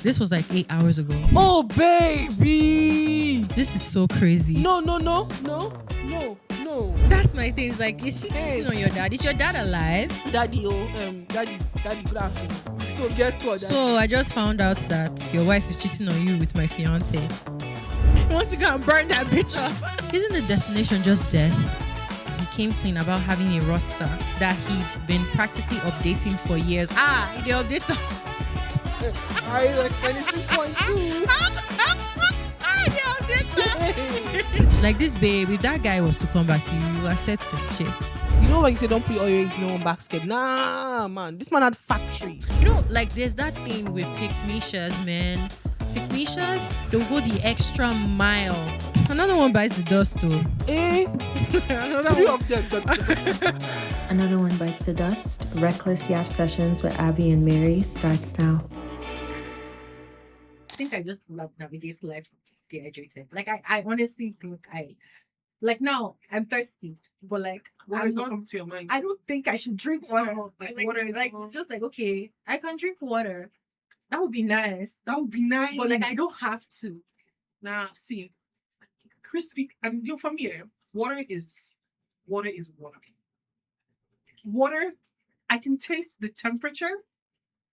This was like 8 hours ago. Oh, baby! This is so crazy. No. That's my thing. It's like, is she cheating on your dad? Is your dad alive? Daddy, daddy, good afternoon. So guess what? So I just found out that your wife is cheating on you with my fiance. You want to go and burn that bitch up? Isn't the destination just death? He came clean about having a roster that he'd been practically updating for years. The updater. I like 26.2. The updater. She's like, this babe, if that guy was to come back to you, you accept him. Shit. You know when you say don't put all your eggs in one basket? Nah, man. This man had factories. You know, like there's that thing with pick-me-shas, man. Pick-me-shas, they'll go the extra mile. Another one bites the dust too. Three of them. Another one bites the dust. Reckless Yap Sessions with Abby and Mary starts now. I think I just love navigate life dehydrated. Like I honestly think like now I'm thirsty, but like What is not coming to your mind? I don't think I should drink water. Like water is like not- it's just like, okay, I can drink water. That would be nice. That would be nice. But like I don't have to. Nah, see, crispy. And you're familiar. Water is water. Water, I can taste the temperature.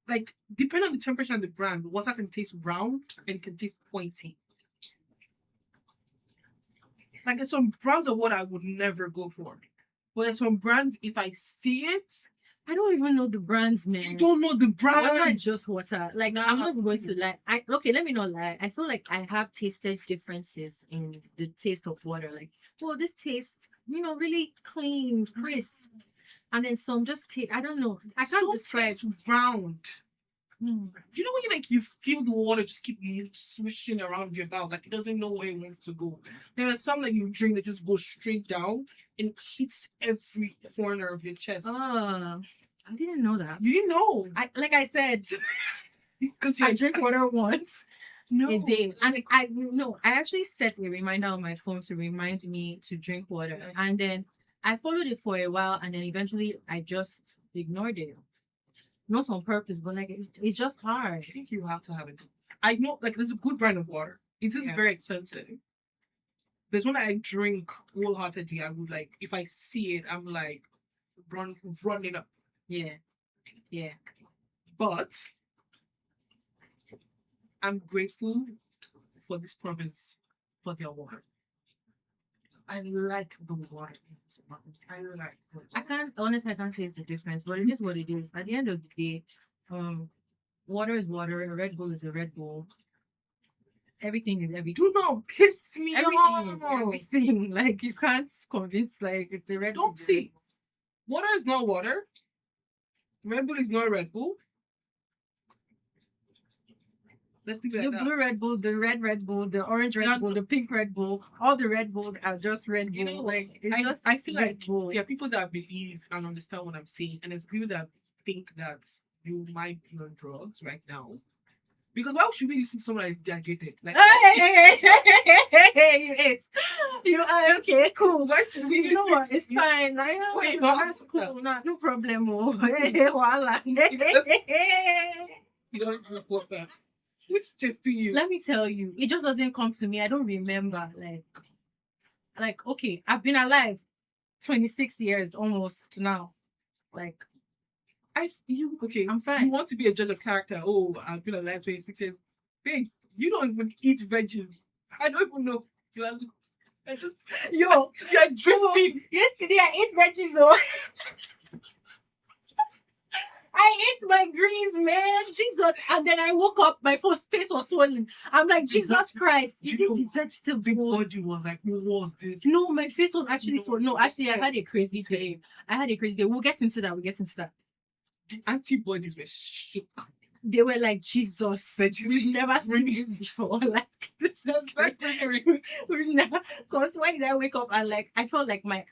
Like, depending on the temperature and the brand, water can taste round and can taste pointy. Like, there's some brands of water I would never go for. But there's some brands, if I see it, I don't even know the brands, man. you don't know the brand. Water is just water. Like Nah. I'm not even going to lie. Okay, let me not lie. I feel like I have tasted differences in the taste of water. Like, well, this tastes, really clean, crisp, and then some just taste. I don't know. I can't Some describe. taste round. Hmm. You know when you feel the water just keep swishing around your mouth, like it doesn't know where it wants to go. There are some that you drink that just go straight down and hits every corner of your chest. I didn't know that. You didn't know Like I said, because I drink water once no a day, and I actually set a reminder on my phone to remind me to drink water, and then I followed it for a while, and then eventually I just ignored it. Not on purpose, but like it's just hard. I think you have to have it. I know, like there's a good brand of water. It is very expensive. There's one that I drink wholeheartedly. I would like if I see it, I'm like run it up. Yeah. But I'm grateful for this province for their water. I like the water in this province. I like the water. I can't taste the difference, but it is what it is. At the end of the day, water is water, a Red Bull is a Red Bull. Everything is everything. Do not piss me Everything is off. everything. Like you can't convince like it's the Red Bull. Don't see. Water is not water. Red Bull is not Red Bull. Let's leave it The like that. blue Red Bull, the red Red Bull, the orange Red Yeah, Bull, the pink Red Bull, all the Red Bulls are just Red Bull. You know, like it's I, just I feel Red like Bull. there are people that believe and understand what I'm saying, and there's people that think that you might be on drugs right now. Because why should we listen to someone that is dehydrated? Like, Hey, you are okay, cool. why should we You know listen what? to It's you? fine. I know Wait, that's no. cool. No problem. Oh, voila. You don't report that. Which just to you. Let me tell you, it just doesn't come to me. I don't remember. Like okay, I've been alive 26 years almost now. Like Okay. I'm fine. You want to be a judge of character? Oh, I've been alive 26 years, babes. You don't even eat veggies. I don't even know. I just yo, you're drifting. yesterday I ate veggies though. I ate my greens, man. Jesus. And then I woke up, my face was swollen. I'm like, Jesus Christ. Is it the vegetable? Big body was like, what was this? No, my face was actually No. swollen. No, actually, I had a crazy day. We'll get into that. The antibodies were shook. They were like, Jesus. Veggies. We've never seen this before. Like, this is crazy. We've never. Because when did I wake up and like, I felt like my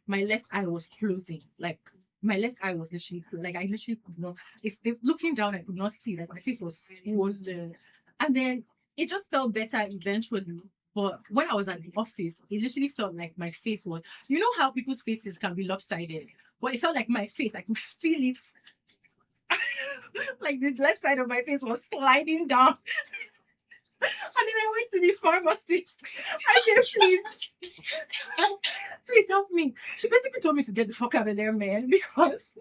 left eye was closing. Like, my left eye was literally closed. Like, I literally could not. If looking down, I could not see. Like, my face was swollen. And then it just felt better eventually. But when I was at the office, it literally felt like my face was. You know how people's faces can be lopsided? But it felt like my face, I could feel it. Like the left side of my face was sliding down. And then I went to the pharmacist. I said, please, please help me. She basically told me to get the fuck out of there, man, because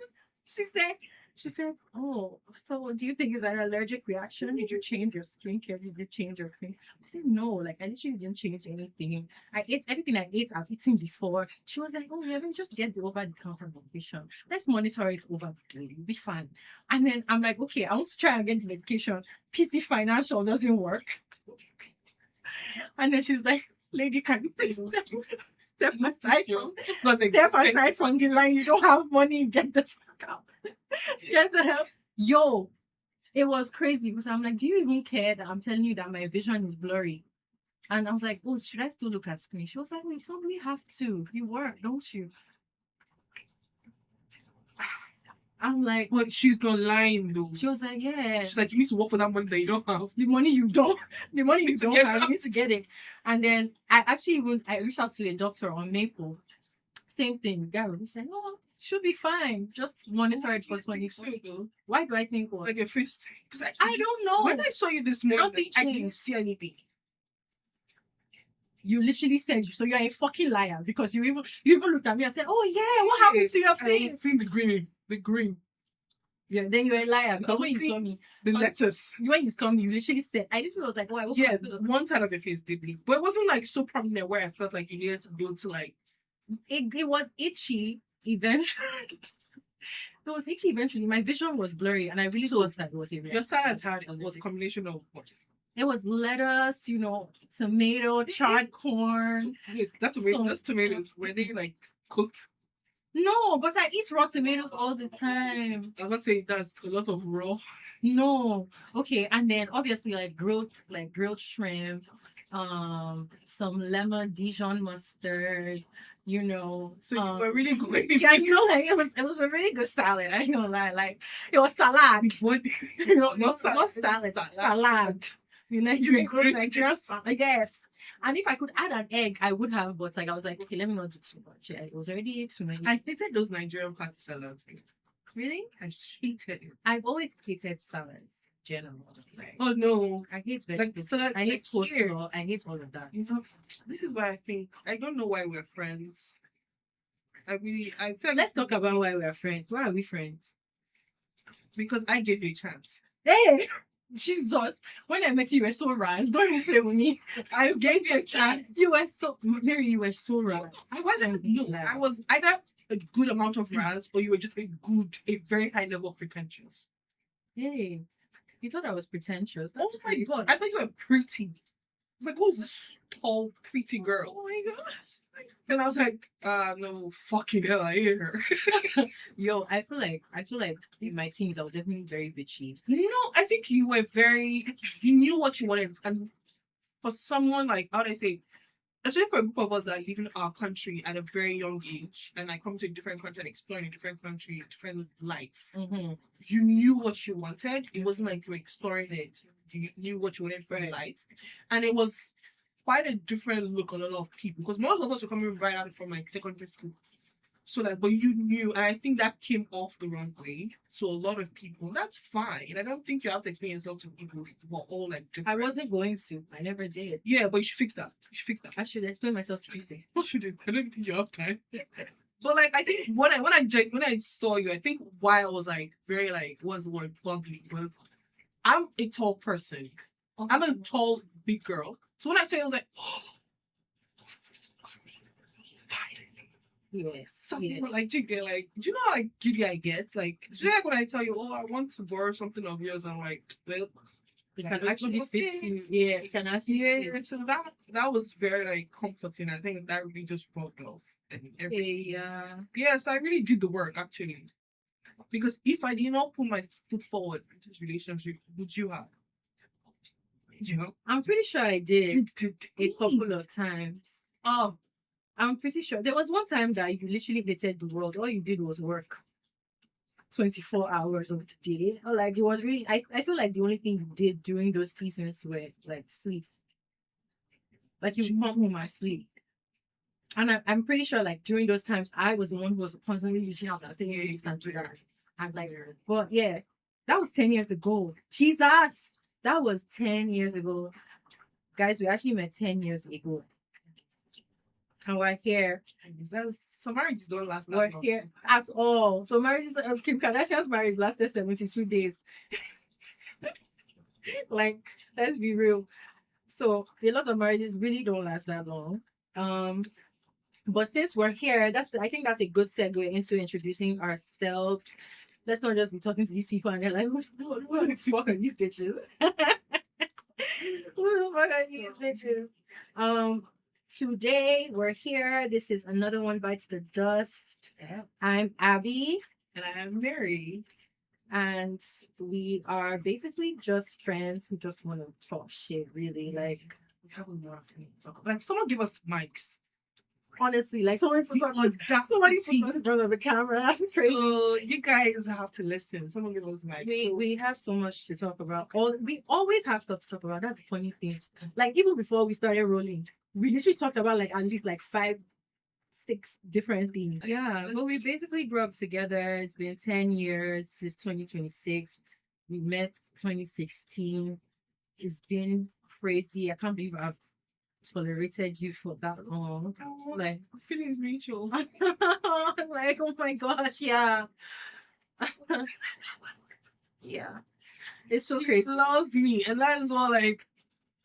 she said, oh, so do you think it's an allergic reaction? Did you change your skincare? Did you change your cream? I said, no, like I literally didn't change anything. I ate everything I ate, I've eaten before. She was like, oh, yeah, then just get the over-the-counter medication. Let's monitor it over the day. You'll be fine. And then I'm like, okay, I want to try and get the medication. PC Financial doesn't work. And then she's like, lady, can you please step aside from the line? You don't have money. Get the fuck out. Get the hell. Yo, it was crazy because I'm like, do you even care that I'm telling you that my vision is blurry? And I was like, oh, should I still look at screen? She was like, we probably have to. You work, don't you? I'm like, but she's not lying though. She was like, yeah. She's like, you need to work for that money that you don't have. The money you don't have, you need to get it. And then I reached out to a doctor on Maple. Same thing. The guy was like, oh, should be fine. Just monitor it for 24. Why do I think what? Like your face? Because I don't know. When I saw you this morning, I didn't see anything. You literally said so. You're a fucking liar because you even looked at me and said, "Oh yeah, what happened to your face?" I seen the green. Yeah, then you're a liar because when you saw me, the letters. When you saw me, you literally said, "I literally was like, why?" Yeah, one side of your face did bleed, but it wasn't like so prominent where I felt like you needed to go to like. It was itchy eventually. It was itchy eventually. My vision was blurry, and I really thought that it was a reaction. Your salad was a combination of what? It was lettuce, tomato, charred corn. Yes, those tomatoes. Were they like cooked? No, but I eat raw tomatoes all the time. I was gonna say that's a lot of raw. No. Okay, and then obviously grilled shrimp, some lemon Dijon mustard, So you were really going into it was a really good salad. I don't lie, it was salad. What? Not salad. Salad. Nigerian salad. Yes. And if I could add an egg, I would have, but I was like, okay, let me not do too much. It was already too many. I hated those Nigerian party salads. Really? I hated it. I've always hated salads, generally. Oh no. I hate vegetables. I hate coleslaw. I hate all of that. This is why I think I don't know why we're friends. I feel like let's talk about why we're friends. Why are we friends? Because I gave you a chance. Hey! Jesus, when I met you, you were so ras. Don't even play with me. I gave you a chance. You were so ras. I wasn't. No, I was either a good amount of ras or you were just a very high level of pretentious. Hey, you thought I was pretentious. That's my god! I thought you were pretty. I was like, who's this tall, pretty girl? Oh my gosh. And I was like, no, fucking hell, I hate her. Yo, I feel like in my teens I was definitely very bitchy. No, I think you knew what you wanted. And for someone like, how do I say, especially for a group of us that live in our country at a very young age and come to a different country and exploring a different country, different life, you knew what you wanted. It wasn't like you were exploring it. You knew what you wanted for your life. And it was quite a different look on a lot of people because most of us were coming right out from secondary school. So but you knew, and I think that came off the wrong way to a lot of people. That's fine. I don't think you have to explain yourself to people who are all different. I wasn't going to. I never did. Yeah, but you should fix that. I should explain myself to people. You shouldn't. I don't think you have time. But I think when I saw you, I think why I was very what's the word, bubbly, but I'm a tall person. I'm a tall, big girl. So when I saw you, I was like, oh, yes. Some people do you know how giddy I get? It's when I tell you, oh, I want to borrow something of yours, I'm like, well, it can actually fit you. Yeah, it can actually fit. So that was very comforting. I think that really just rubbed off. Yes, I really did the work actually. Because if I did not put my foot forward in this relationship, would you have? I'm pretty sure I did. You did a couple of times. Oh. I'm pretty sure. There was one time that you literally hated the world. All you did was work 24 hours of the day. It was really, I feel like the only thing you did during those seasons were sleep. You would come home and sleep. And I'm pretty sure during those times, I was the one who was constantly reaching out and saying this and do that. And but yeah, That was 10 years ago. Jesus. That was 10 years ago. Guys, we actually met 10 years ago. And we're here. Some marriages don't last that We're long. here at all. So marriages, Kim Kardashian's marriage lasted 72 days. Like, let's be real. So a lot of marriages really don't last that long. Um, but since we're here, I think that's a good segue into introducing ourselves. Let's not just be talking to these people and they're like, who the fuck are these bitches? Who the fuck are these bitches? Today we're here. This is another one bites the dust. Yeah. I'm Abby, And I am Mary. and we are basically just friends who just want to talk shit. Really, like We have a lot of things to talk about. Like, someone give us mics. honestly, like somebody put us in front of the camera. That's crazy. So you guys have to listen. Someone give us mics. We have so much to talk about. We always have stuff to talk about. That's the funny thing. Like even before we started rolling, we literally talked about like at least like 5, 6 different things. Yeah, but we basically grew up together. It's been 10 years since 2026. We met 2016. It's been crazy. I can't believe I've tolerated you for that long. Like feelings mutual. like oh my gosh, yeah. Yeah. It's so She crazy. loves me, and that is what like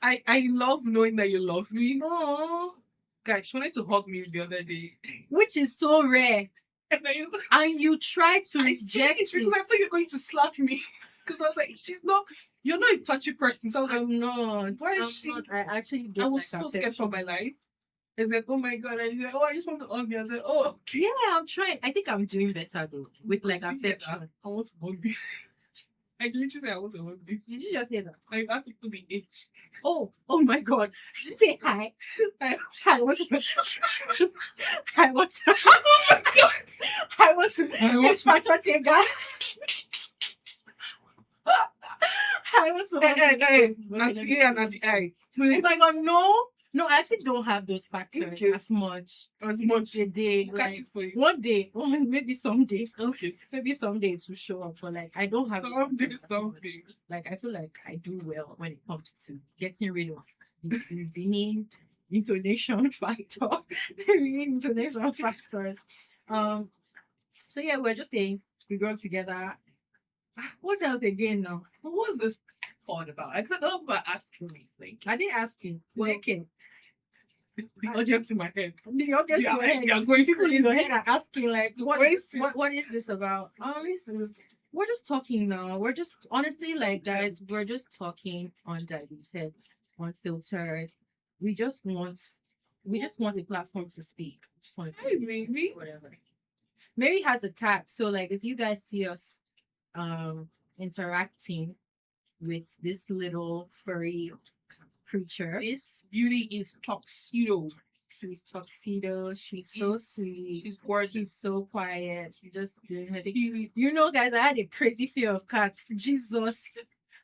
I love knowing that you love me. Oh, Guys, she wanted to hug me the other day. which is so rare. And then you And you try to I reject it because it. I thought you were going to slap me. Because I was like, you're not a touchy person. So I was like, I'm not. why is I'm she- not. I actually I don't was like so scared affection. for my life. It's like, oh my god, and he's like, oh, I just want to hug you. I was like, oh, okay. Yeah, I'm trying. I think I'm doing better though with like You get that? affection. I want to hug you. I literally said I want to hug you. Did you just say that? I had to put the H. Oh my God! Did you say hi? I- I want to. I want to. Oh my god! I want to. I want It's Fatotega. I want to. Hey, Nancy A and Nancy I. Oh my God! No, I actually don't have those factors Okay. as much. As much. A day, We'll catch like it for you. one day, or maybe someday. Okay. Maybe someday it will show up, but like I don't have those Someday, factors as much. something. Like I feel like I do well when it comes to getting rid of the beginning intonation factor. The beginning intonation factors. So yeah, we're just saying we grew up together. What else again now? What was this pod about? I can't know about asking me. Like, I didn't ask you. Well, okay. the audience in my head. The audience Yeah, in your head, they are going people in your crazy. head are asking like, what Racist. is this about? We're just talking now. We're just honestly like guys, we're just talking undiluted, unfiltered. We just want a platform to speak. We just want to Hey, speak, baby. whatever. Mary has a cat, so like if you guys see us interacting with this little furry creature. This beauty is tuxedo. She's tuxedo. She's so sweet. She's gorgeous. She's so quiet. She just doing her thing. You know, guys, I had a crazy fear of cats. Jesus.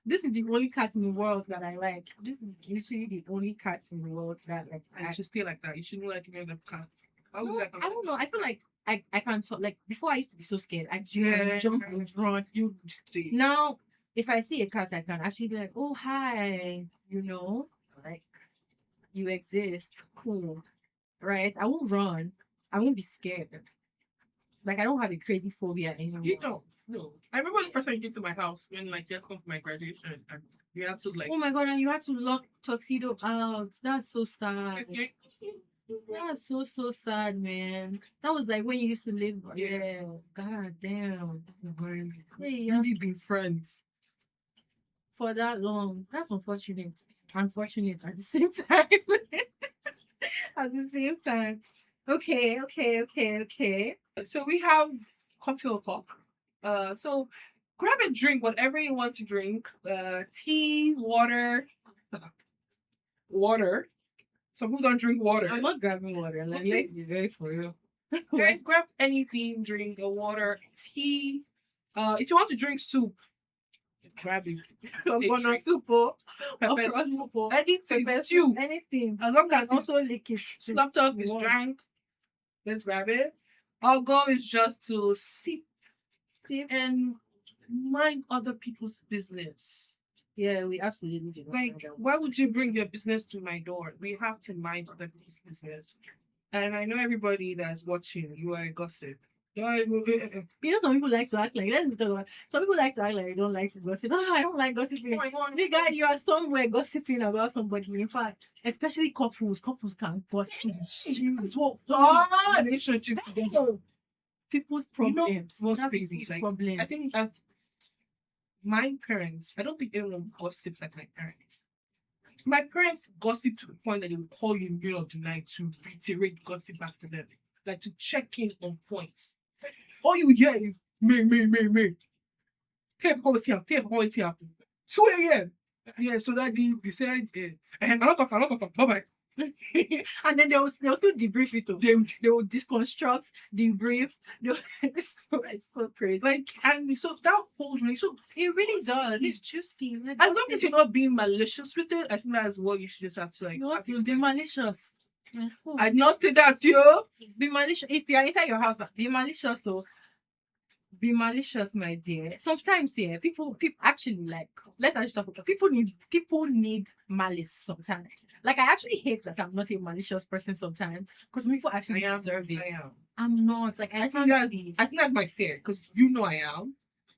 This is the only cat in the world that I like. This is literally the only cat in the world that like And you should stay like that. You shouldn't like any other cats. How No, was that? I don't know. I feel like I can't talk. Like before, I used to be so scared. I Yeah. jump and run. You stay. Now, if I see a cat, I can actually be like, "Oh, hi," you know, like you exist, cool, right? I won't run. I won't be scared. Like I don't have a crazy phobia anymore. You don't. No. I remember the first time you came to my house when like you had to come for my graduation and you had to like Oh my God! And you had to lock tuxedo out. That's so sad. That's so sad, man. That was like when you used to live. Yeah. God damn. Hey, yeah. Really been friends. For that long. That's unfortunate. Unfortunate at the same time. At the same time. Okay. So we have cocktail talk. So grab a drink, whatever you want to drink. Tea, water. Water. Some people don't drink water. I'm not grabbing water. Like, let's be very for real. Guys, grab anything, drink a water, tea. If you want to drink soup, grab it. Ogbono soup, oh, Pepper okra soup, soup, oh, anything, pepper stew. soup, anything. As long And as it's also liquid. slapped up, is Wow. drank. Let's grab it. Our goal is just to sip Sip. and mind other people's business. Yeah, we absolutely do not Like, mind that. why would you bring your business to my door? We have to mind other people's business. And I know everybody that's watching, you are a gossip. You know, some people like to act like, let's be talking about, some people like to act like they don't like to gossip. Oh, I don't like gossiping. Oh my God. Nigga, you are somewhere gossiping about somebody. In fact, especially couples can gossip. That's what God! relationships together. People's You know problems. what's That crazy? people's Like, problems. I think that's my parents. I don't think anyone gossips like my parents. My parents gossip to the point that they will call you in the middle of the night to reiterate gossip back to them, like to check in on points. All you hear is me. Pay policy up, pay policy up. 2 a.m. Yeah, so that they said, I'm not talking, bye bye. And then they'll still debrief it. They will disconstruct, debrief. It's so crazy. Like, and so that whole relationship, It really does. It's juicy. Like, as long as you're not being malicious with it, I think that's what you should just have to like. you want have to it be done. malicious. I did not say that, yo. Be malicious. If you're inside your house, be malicious. So be malicious, my dear. Sometimes, yeah, people actually like. Let's actually talk about people need malice sometimes. Like I actually hate that I'm not a malicious person sometimes because people actually deserve it. I am. I'm not. Like I think that's my fear because you know I am,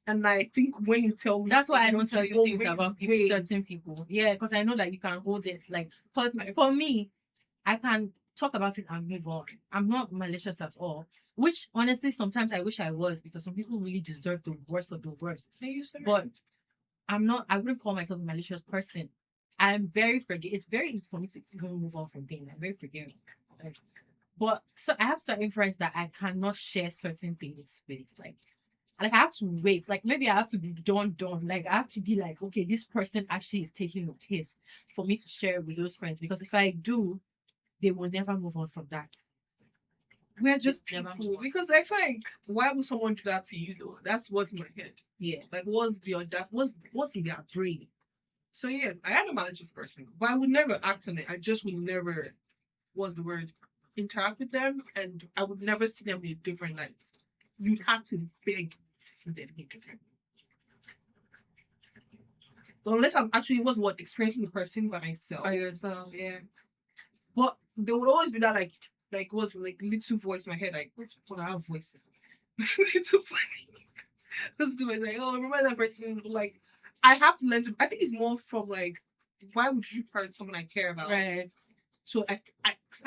and I think when you tell me, that's why I don't tell you things always about wait. certain people. Yeah, because I know that you can hold it. Like, because for me, I can talk about it and move on. I'm not malicious at all. Which honestly, sometimes I wish I was because some people really deserve the worst of the worst. But I'm not. I wouldn't call myself a malicious person. I'm very forgiving. It's very easy for me to even move on from things. I'm very forgiving. Like, but so I have certain friends that I cannot share certain things with. Like I have to wait. Like maybe I have to be done. Like I have to be like, okay, this person actually is taking a piss for me to share with those friends. Because if I do, they will never move on from that. We're just Never people. move on. Because I think why would someone do that to you though? That's what's in my head. Yeah. Like what's in their brain? So yeah, I am a malicious person, but I would never act on it. I just would never, what's the word, interact with them, and I would never see them in a different light. You'd have to beg to see them in a different. Unless I'm actually experiencing the person by myself. By yourself, yeah. But there would always be that like was like little voice in my head, like what I have voices. Little funny. Just do it like, oh, remember that person? Like I have to learn to. I think it's more from like, why would you hurt someone I care about? Right. So I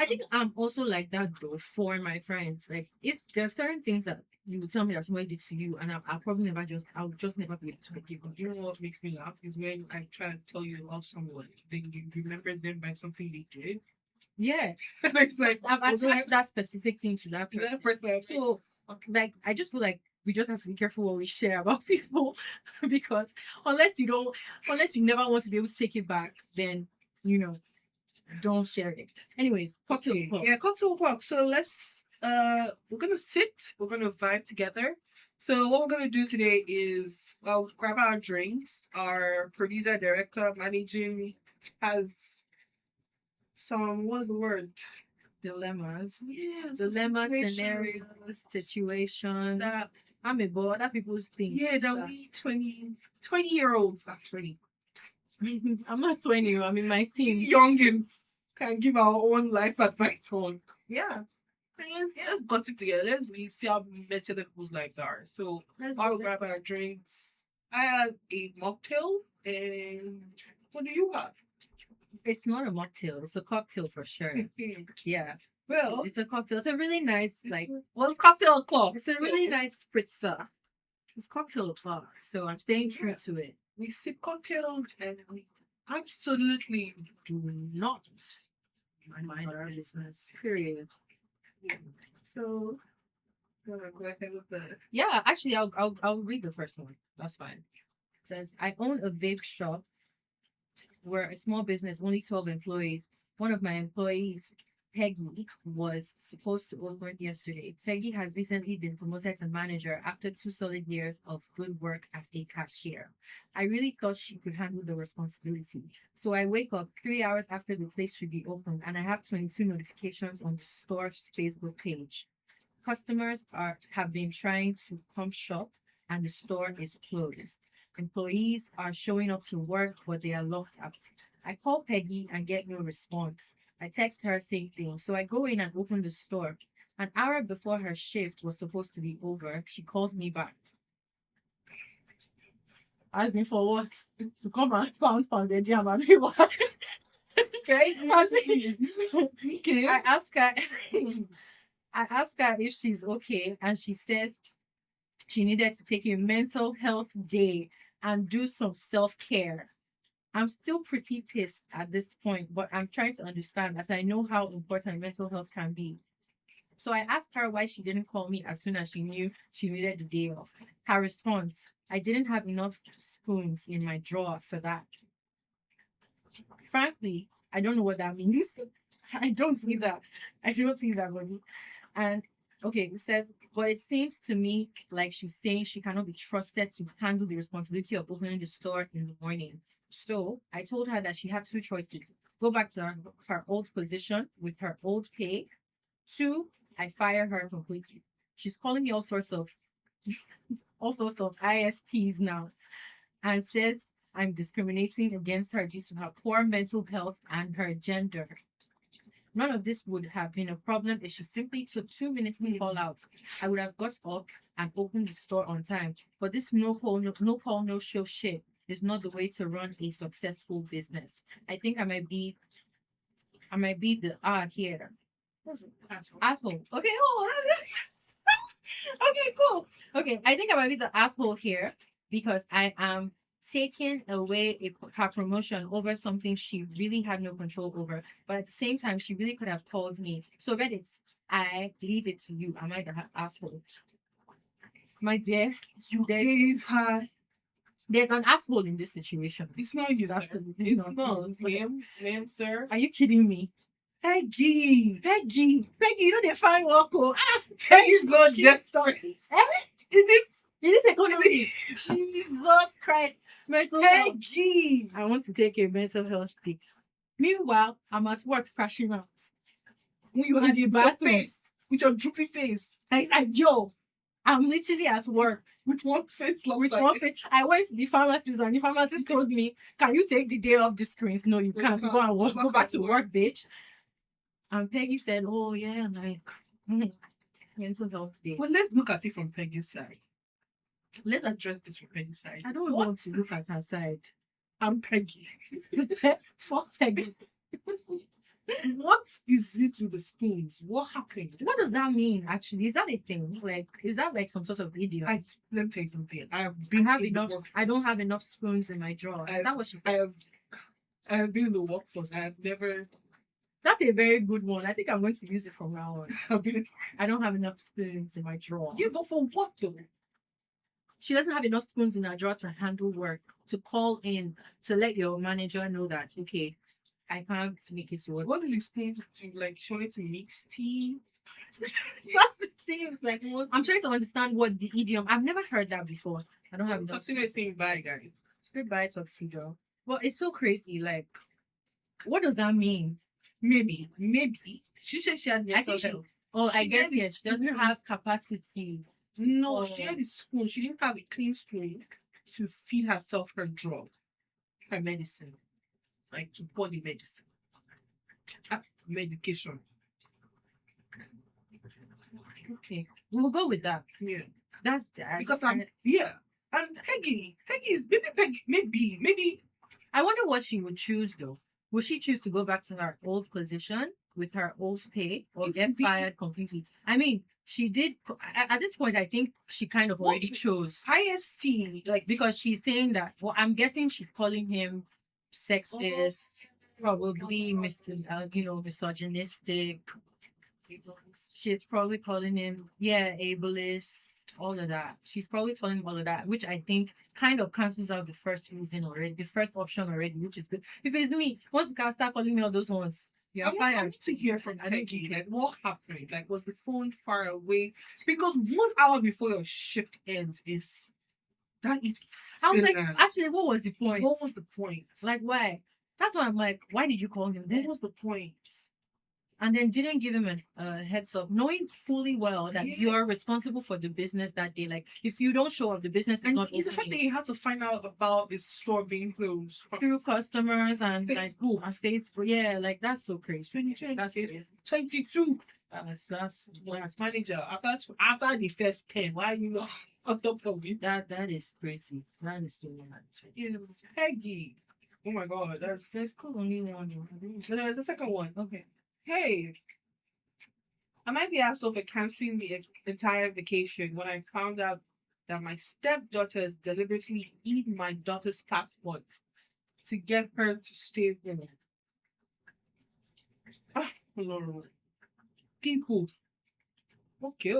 think I'm also like that though for my friends. Like if there are certain things that you would tell me that somebody did to you, and I'll just never be able to forgive them. you know what makes me laugh is when I try to tell you about someone, then you remember them by something they did. Yeah. And it's like I've was it attached that specific thing to that person. that person. So like I just feel like we just have to be careful what we share about people because unless you never want to be able to take it back, then don't share it. Anyways, cocktail Okay, talk. yeah, cocktail talk. So let's we're gonna sit, we're gonna vibe together. So what we're gonna do today is I'll grab our drinks. Our producer, director, managing has some what's the word? Dilemmas. Yeah, Dilemmas, scenarios, situations. that I'm a boy, other people's things. yeah, that we 20-year-olds, not 20. I'm not 20, I'm in my teens. Youngins can give our own life advice on. Yeah. Let's gossip together. Let's see how messy other people's lives are. So I'll grab our drinks. I have a mocktail, and what do you have? It's not a mocktail, it's a cocktail for sure. Yeah. Well, It's a cocktail. It's a really nice, like, well, it's cocktail o'clock. it's a really nice spritzer. It's cocktail o'clock, so I'm staying true to it. We sip cocktails and we absolutely do not mind our business. Period. So, go ahead with the. Yeah, actually, I'll read the first one. That's fine. It says, I own a vape shop. We're a small business, only 12 employees. One of my employees, Peggy, was supposed to open yesterday. Peggy has recently been promoted to manager after 2 solid years of good work as a cashier. I really thought she could handle the responsibility. So I wake up 3 hours after the place should be open, and I have 22 notifications on the store's Facebook page. Customers have been trying to come shop. and the store is closed. Employees are showing up to work, but they are locked out. I call Peggy and get no response. I text her same thing. So I go in and open the store. An hour before her shift was supposed to be over, she calls me back. As in for what? To come and pound the jam and be what? Okay. As in- Okay. I ask her if she's okay, and she says she needed to take a mental health day and do some self-care. I'm still pretty pissed at this point, but I'm trying to understand as I know how important mental health can be. So I asked her why she didn't call me as soon as she knew she needed the day off. Her response, I didn't have enough spoons in my drawer for that. Frankly, I don't know what that means. I don't see that. I don't see that, Bonnie. And okay, it says, but it seems to me like she's saying she cannot be trusted to handle the responsibility of opening the store in the morning. So I told her that she had two choices: go back to her old position with her old pay. Two, I fire her completely. She's calling me all sorts of ISTs now and says I'm discriminating against her due to her poor mental health and her gender. None of this would have been a problem if she simply took 2 minutes to call out. I would have got up and opened the store on time. But this no call, no show shit is not the way to run a successful business. I think I might be the here. Asshole. Okay, oh, okay, cool. Okay, I think I might be the asshole here because I am taking away her promotion over something she really had no control over. But at the same time, she really could have told me. So Reddit, I leave it to you. Am I the asshole? My dear, You there, gave her. there's an asshole in this situation. It's not you, sir. Absolutely It's not. not. Ma'am, sir. Are you kidding me? Peggy. Peggy, you know they find work. Oh. Peggy's not desperate. In this economy. Jesus Christ. Mental health. Peggy. I want to take a mental health day. Meanwhile, I'm at work crashing out. When you In had the your bathroom. face, with your droopy face, I said, yo, I'm literally at work. with one face With lopsided. one face. I went to the pharmacist and the pharmacist told me, can you take the day off the screens? No, you No, you can't. can't. Go and work. Go Go back back to to work. work, bitch. And Peggy said, oh, yeah, like, mental health day. Well, let's look at it from Peggy's side. Let's address this from Peggy's side. I don't want to look at her side. I'm Peggy. Fuck Peggy. What is it with the spoons? What happened? What does that mean, actually? Is that a thing? Like, is that like some sort of idiom? Let me tell you something. I have I been have in the enough. workforce. I don't have enough spoons in my drawer. Is that what she I said? have been in the workforce. I have never. That's a very good one. I think I'm going to use it from now on. I've been. I don't have enough spoons in my drawer. Yeah, but for what though? She doesn't have enough spoons in her drawer to handle work, to call in, to let your manager know that, okay, I can't make it work. What do the spoons do? Like, she wanted to mix tea. That's the thing. Like, I'm trying to understand what the idiom. I've never heard that before. I don't have enough. Tuxedo is saying bye, guys. Goodbye, tuxedo. Well, it's so crazy. Like, what does that mean? Maybe. She said she had I mental think she. health. Oh, I She guess had yes. She doesn't spoons. have capacity. No, Oh. she had a spoon. She didn't have a clean spoon to feed herself her drug, her medicine, like to pour the medicine, medication. Okay, we'll go with that. Yeah, That's that. because I'm and Peggy is maybe I wonder what she would choose though. Would she choose to go back to her old position with her old pay or It get could be- fired completely? I mean, she did at this point. I think she kind of What already if- chose IST like because she's saying that. Well, I'm guessing she's calling him sexist, probably misogynistic. She's probably calling him, ableist, all of that. She's probably calling him all of that, which I think kind of cancels out the first reason already, the first option already, which is good. If it's me, once you can start calling me all those ones, I you're want fired. to hear from I don't Peggy. think- Like, what happened? Like, was the phone far away? Because 1 hour before your shift ends is I was like, Finland. actually, what was the point? What was the point? Like, why? That's why I'm like, why did you call him What then? was the point? and then didn't give him a heads up, knowing fully well that you are responsible for the business that day. Like, if you don't show up, the business is And not it's the fact that opening. he had to find out about his store being closed from Through customers and Facebook. like, and Facebook. Yeah, like that's so crazy. 2020, That's crazy. 22. That's As manager, after the first 10, why are you not on top of it? that is crazy. That is so much. It's Peggy. Oh my god, There's still only one. so there's a second one. Okay. Hey, am I the asshole for canceling the entire vacation when I found out that my stepdaughters deliberately eat my daughter's passport to get her to stay home? Ah, Lord. People. Okay.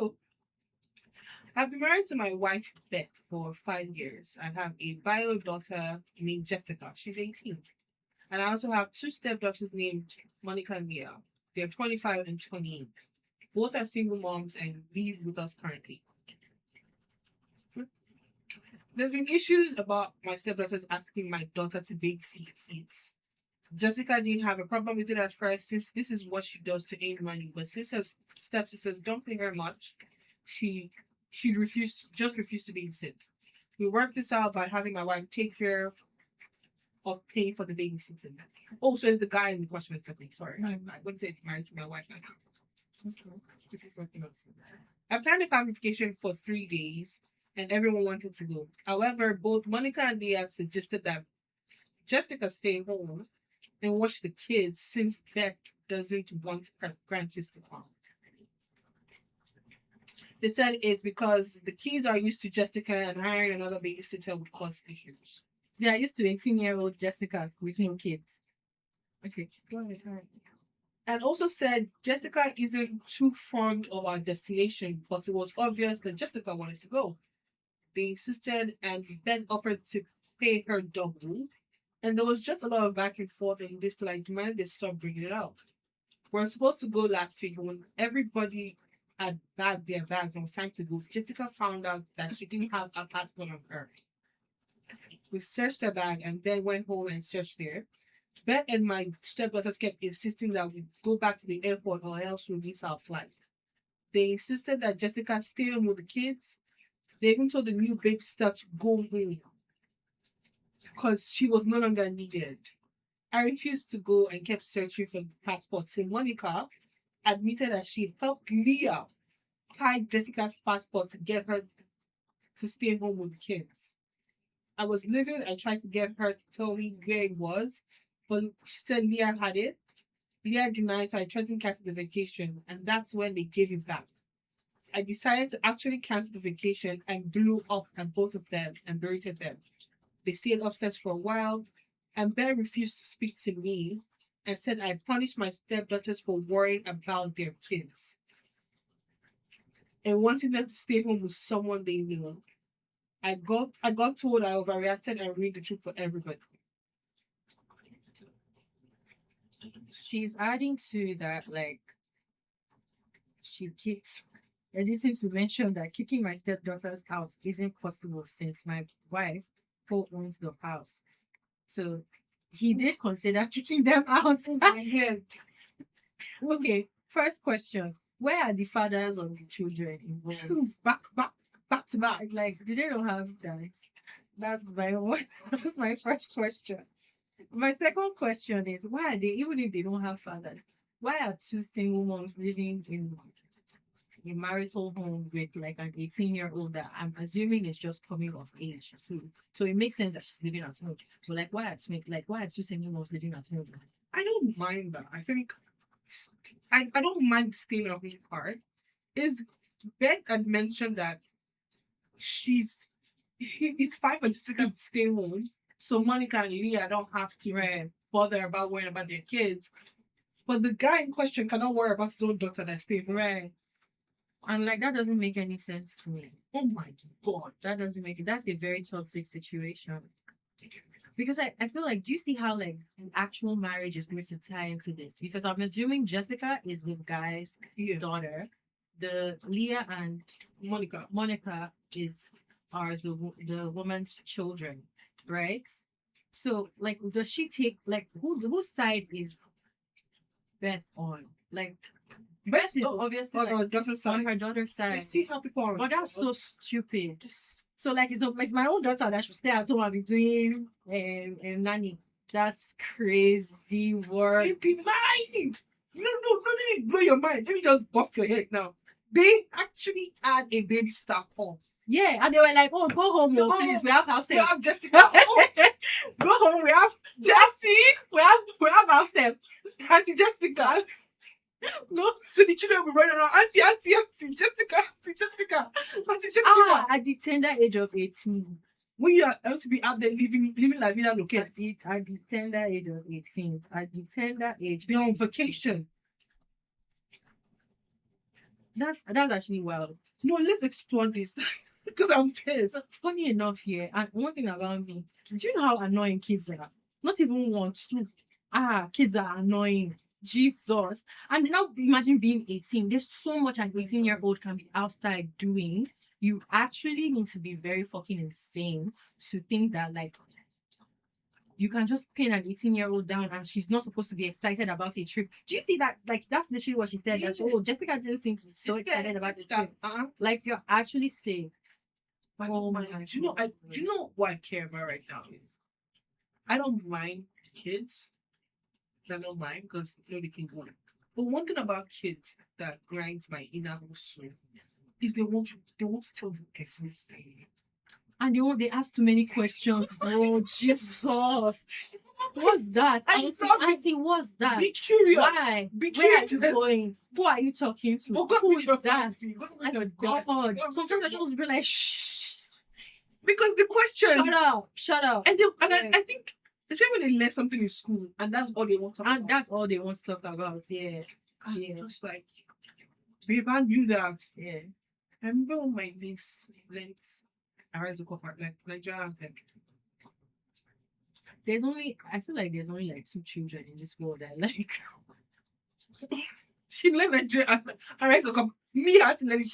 I've been married to my wife, Beth, for 5 years. I have a bio daughter named Jessica. She's 18. And I also have two stepdaughters named Monica and Mia. They're 25 and 28. Both are single moms and live with us currently. There's been issues about my stepdaughters asking my daughter to babysit the kids. Jessica didn't have a problem with it at first, since this is what she does to earn money. But since her stepsisters don't pay her much, she refused to babysit. We worked this out by having my wife take care of paying for the babysitting. Oh, so it's the guy in the question is Stephanie. Sorry, I wouldn't say married to my wife. I planned a family vacation for 3 days, and everyone wanted to go. However, both Monica and Leah suggested that Jessica stay home and watch the kids, since Beth doesn't want her grandkids to come. They said it's because the kids are used to Jessica, and hiring another babysitter would cause issues. Yeah, I used to 18-year-old Jessica with no kids. Okay, go ahead. All right. And also said Jessica isn't too fond of our destination, but it was obvious that Jessica wanted to go. They insisted, and Ben offered to pay her double. And there was just a lot of back and forth in this till I demanded they stop bringing it up. We were supposed to go last week, but when everybody had bagged their bags and it was time to go, Jessica found out that she didn't have a passport on her. We searched her bag and then went home and searched there. Beth and my stepdaughters kept insisting that we go back to the airport or else we'll miss our flight. They insisted that Jessica stay home with the kids. They even told the new babysitter to go home because she was no longer needed. I refused to go and kept searching for the passport. So Monica admitted that she helped Leah hide Jessica's passport to get her to stay home with the kids. I was livid. I tried to get her to tell me where it was, but she said Leah had it. Leah denied, so I tried to cancel the vacation, and that's when they gave it back. I decided to actually cancel the vacation and blew up at both of them and berated them. They stayed upstairs for a while, and Bear refused to speak to me and said I punished my stepdaughters for worrying about their kids and wanting them to stay home with someone they knew. I got told I overreacted and ruined the trip for everybody. She's adding to that, like, she kicked, editing to mention that kicking my stepdaughters out isn't possible since my wife co-owns the house. So he did consider kicking them out. Okay, first question. Where are the fathers of the children involved? Back to back. Like, do they don't have that? That's my one. That's my first question. My second question is, why are they, even if they don't have fathers, why are two single moms living in a marital home with like an 18-year-old that I'm assuming is just coming of age too? So it makes sense that she's living at home. But like, why are two single moms living at home? I don't mind that. I think I don't mind staying at home part. Is Beth had mentioned that it's fine for Jessica to stay home, so Monica and Leah don't have to bother about worrying about their kids. But the guy in question cannot worry about his own daughter that's staying home. Right. And like, that doesn't make any sense to me. Oh my god. That doesn't make it. That's a very toxic situation. Because I feel like, do you see how like an actual marriage is going to tie into this? Because I'm assuming Jessica is the guy's daughter. The Leah and Monica are the woman's children, right? So like, does she take like whose side is Beth on? Like, Best this is obviously on like, our daughter's on side. her daughter's You side. see how people are. But that's so stupid. Just So like it's my own daughter that should stay at home and be doing nanny. That's crazy work. in the mind. No, let me blow your mind. Let me just bust your head now. They actually had a baby star call. Yeah, and they were like, "Oh, go home, Go please. home. We have house We help. have Jessica. Oh, Go home. We have Jesse. we have house help." Auntie Jessica. No, so the children will run around. Auntie Jessica, Auntie Jessica. At the tender age of 18. When you are going to be out there living la vida loca, At the tender age of 18. At the tender age. they're on vacation. That's actually wild. No, let's explore this because I'm pissed. Funny enough here, and one thing about me, do you know how annoying kids are? Not even one, two. Kids are annoying. Jesus. And now imagine being 18. There's so much an 18-year-old can be outside doing. You actually need to be very fucking insane to think that like you can just pin an 18-year-old down and she's not supposed to be excited about a trip. Do you see that? Like that's literally what she said. That Jessica didn't seem to be so excited about the trip. Like you're actually safe. Oh my God. Do you know what I care about right now is I don't mind kids. I don't mind because they can go. But one thing about kids that grinds my inner soul is they want to tell you everything. And they ask too many questions. Oh Jesus. What's that? Auntie, what's that? Be curious. Why? Be Where curious. are you going? Who are you talking to? Who is that? God. Sometimes I just be like, shh. Because the question. Shut up. And I think especially when they learn something in school and that's all they want to talk about. And that's all they want to talk about. Yeah. Just like, babe, I knew that. Yeah. I remember when my niece learned Arise like Nigeria anthem. I feel like there's only like 2 children in this world that like. She learned Nigeria Arise me had to learn it.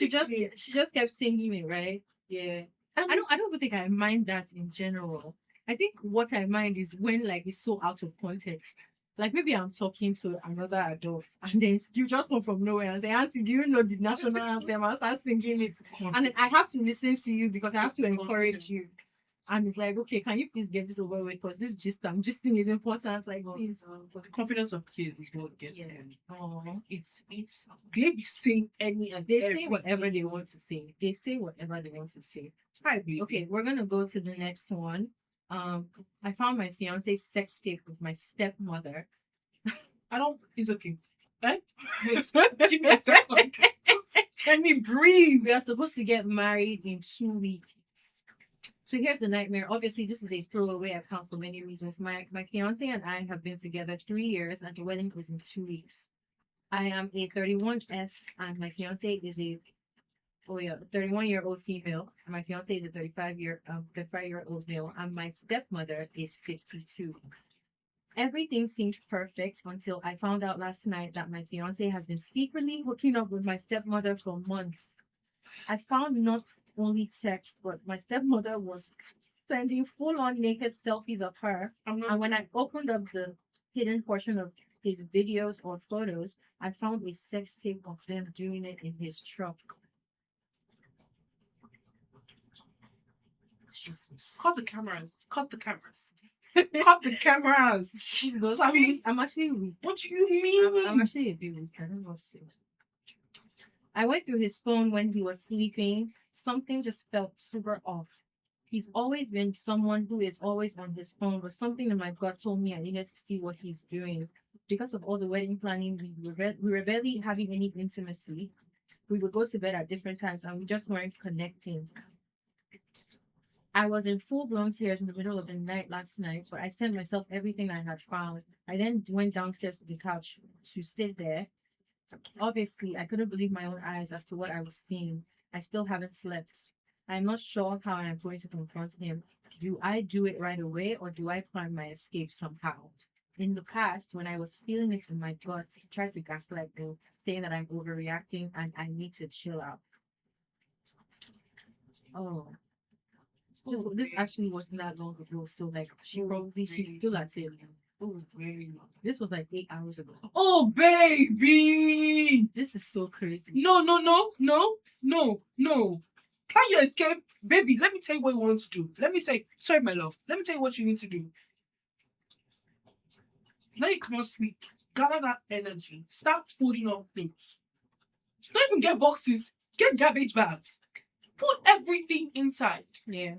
She just kept singing it, right? Yeah. I don't even think I mind that in general. I think what I mind is when like it's so out of context. Like maybe I'm talking to another adult and then you just come from nowhere and say, Auntie, do you know the national anthem? I start singing it. And then I have to listen to you because I have to encourage you. And it's like, okay, can you please get this over with? Because this I'm just thing is important. Like, please. But the confidence of kids is what gets them. It's they be saying they say whatever they want to say. They say whatever they want to say. Okay, we're gonna go to the next one. I found my fiance's sex tape with my stepmother. It's okay. Eh? Give me a second. Let me breathe. We are supposed to get married in 2 weeks. So here's the nightmare. Obviously, this is a throwaway account for many reasons. My fiance and I have been together 3 years and the wedding was in 2 weeks. I am a 31F and my fiance is a 31-year-old female. And my fiance is a 35-year-old male. And my stepmother is 52. Everything seemed perfect until I found out last night that my fiance has been secretly hooking up with my stepmother for months. I found not only texts, but my stepmother was sending full-on naked selfies of her. And when I opened up the hidden portion of his videos or photos, I found a sex tape of them doing it in his truck. Jesus. Cut the cameras. Cut the cameras. Jesus. I'm actually weak. What do you mean? I'm actually a bit weak. I don't know what to say. I went through his phone when he was sleeping. Something just felt super off. He's always been someone who is always on his phone, but something in my gut told me I needed to see what he's doing. Because of all the wedding planning, we were barely having any intimacy. We would go to bed at different times and we just weren't connecting. I was in full-blown tears in the middle of the night last night, but I sent myself everything I had found. I then went downstairs to the couch to sit there. Obviously, I couldn't believe my own eyes as to what I was seeing. I still haven't slept. I'm not sure how I'm going to confront him. Do I do it right away or do I plan my escape somehow? In the past, when I was feeling it in my gut, he tried to gaslight me, saying that I'm overreacting and I need to chill out. This actually wasn't that long ago, so like she's still at it. Oh, baby. This was like 8 hours ago. Oh, baby. This is so crazy. No. Can you escape? Baby, let me tell you what you want to do. Sorry, my love. Let me tell you what you need to do. Let it come on sleep. Gather that energy. Start folding up things. Don't even get boxes. Get garbage bags. Put everything inside. Yeah.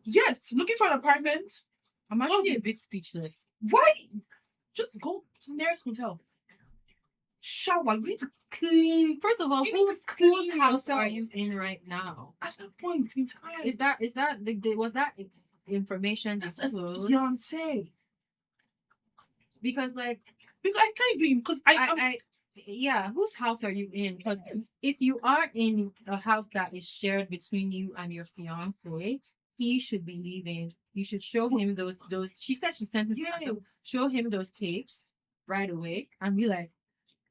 Yes, looking for an apartment. I'm actually a bit speechless. Why? Just go to the nearest hotel. Shower. You need to clean. First of all, You need whose to clean house are yourself. you in right now? At that point in time. Was that information That's a disclosed? fiance. Because like Because I can't even because yeah, whose house are you in? Because if you are in a house that is shared between you and your fiance, he should be leaving. You should show him those. She said she sent it to Yeah. her. Show him those tapes right away and be like,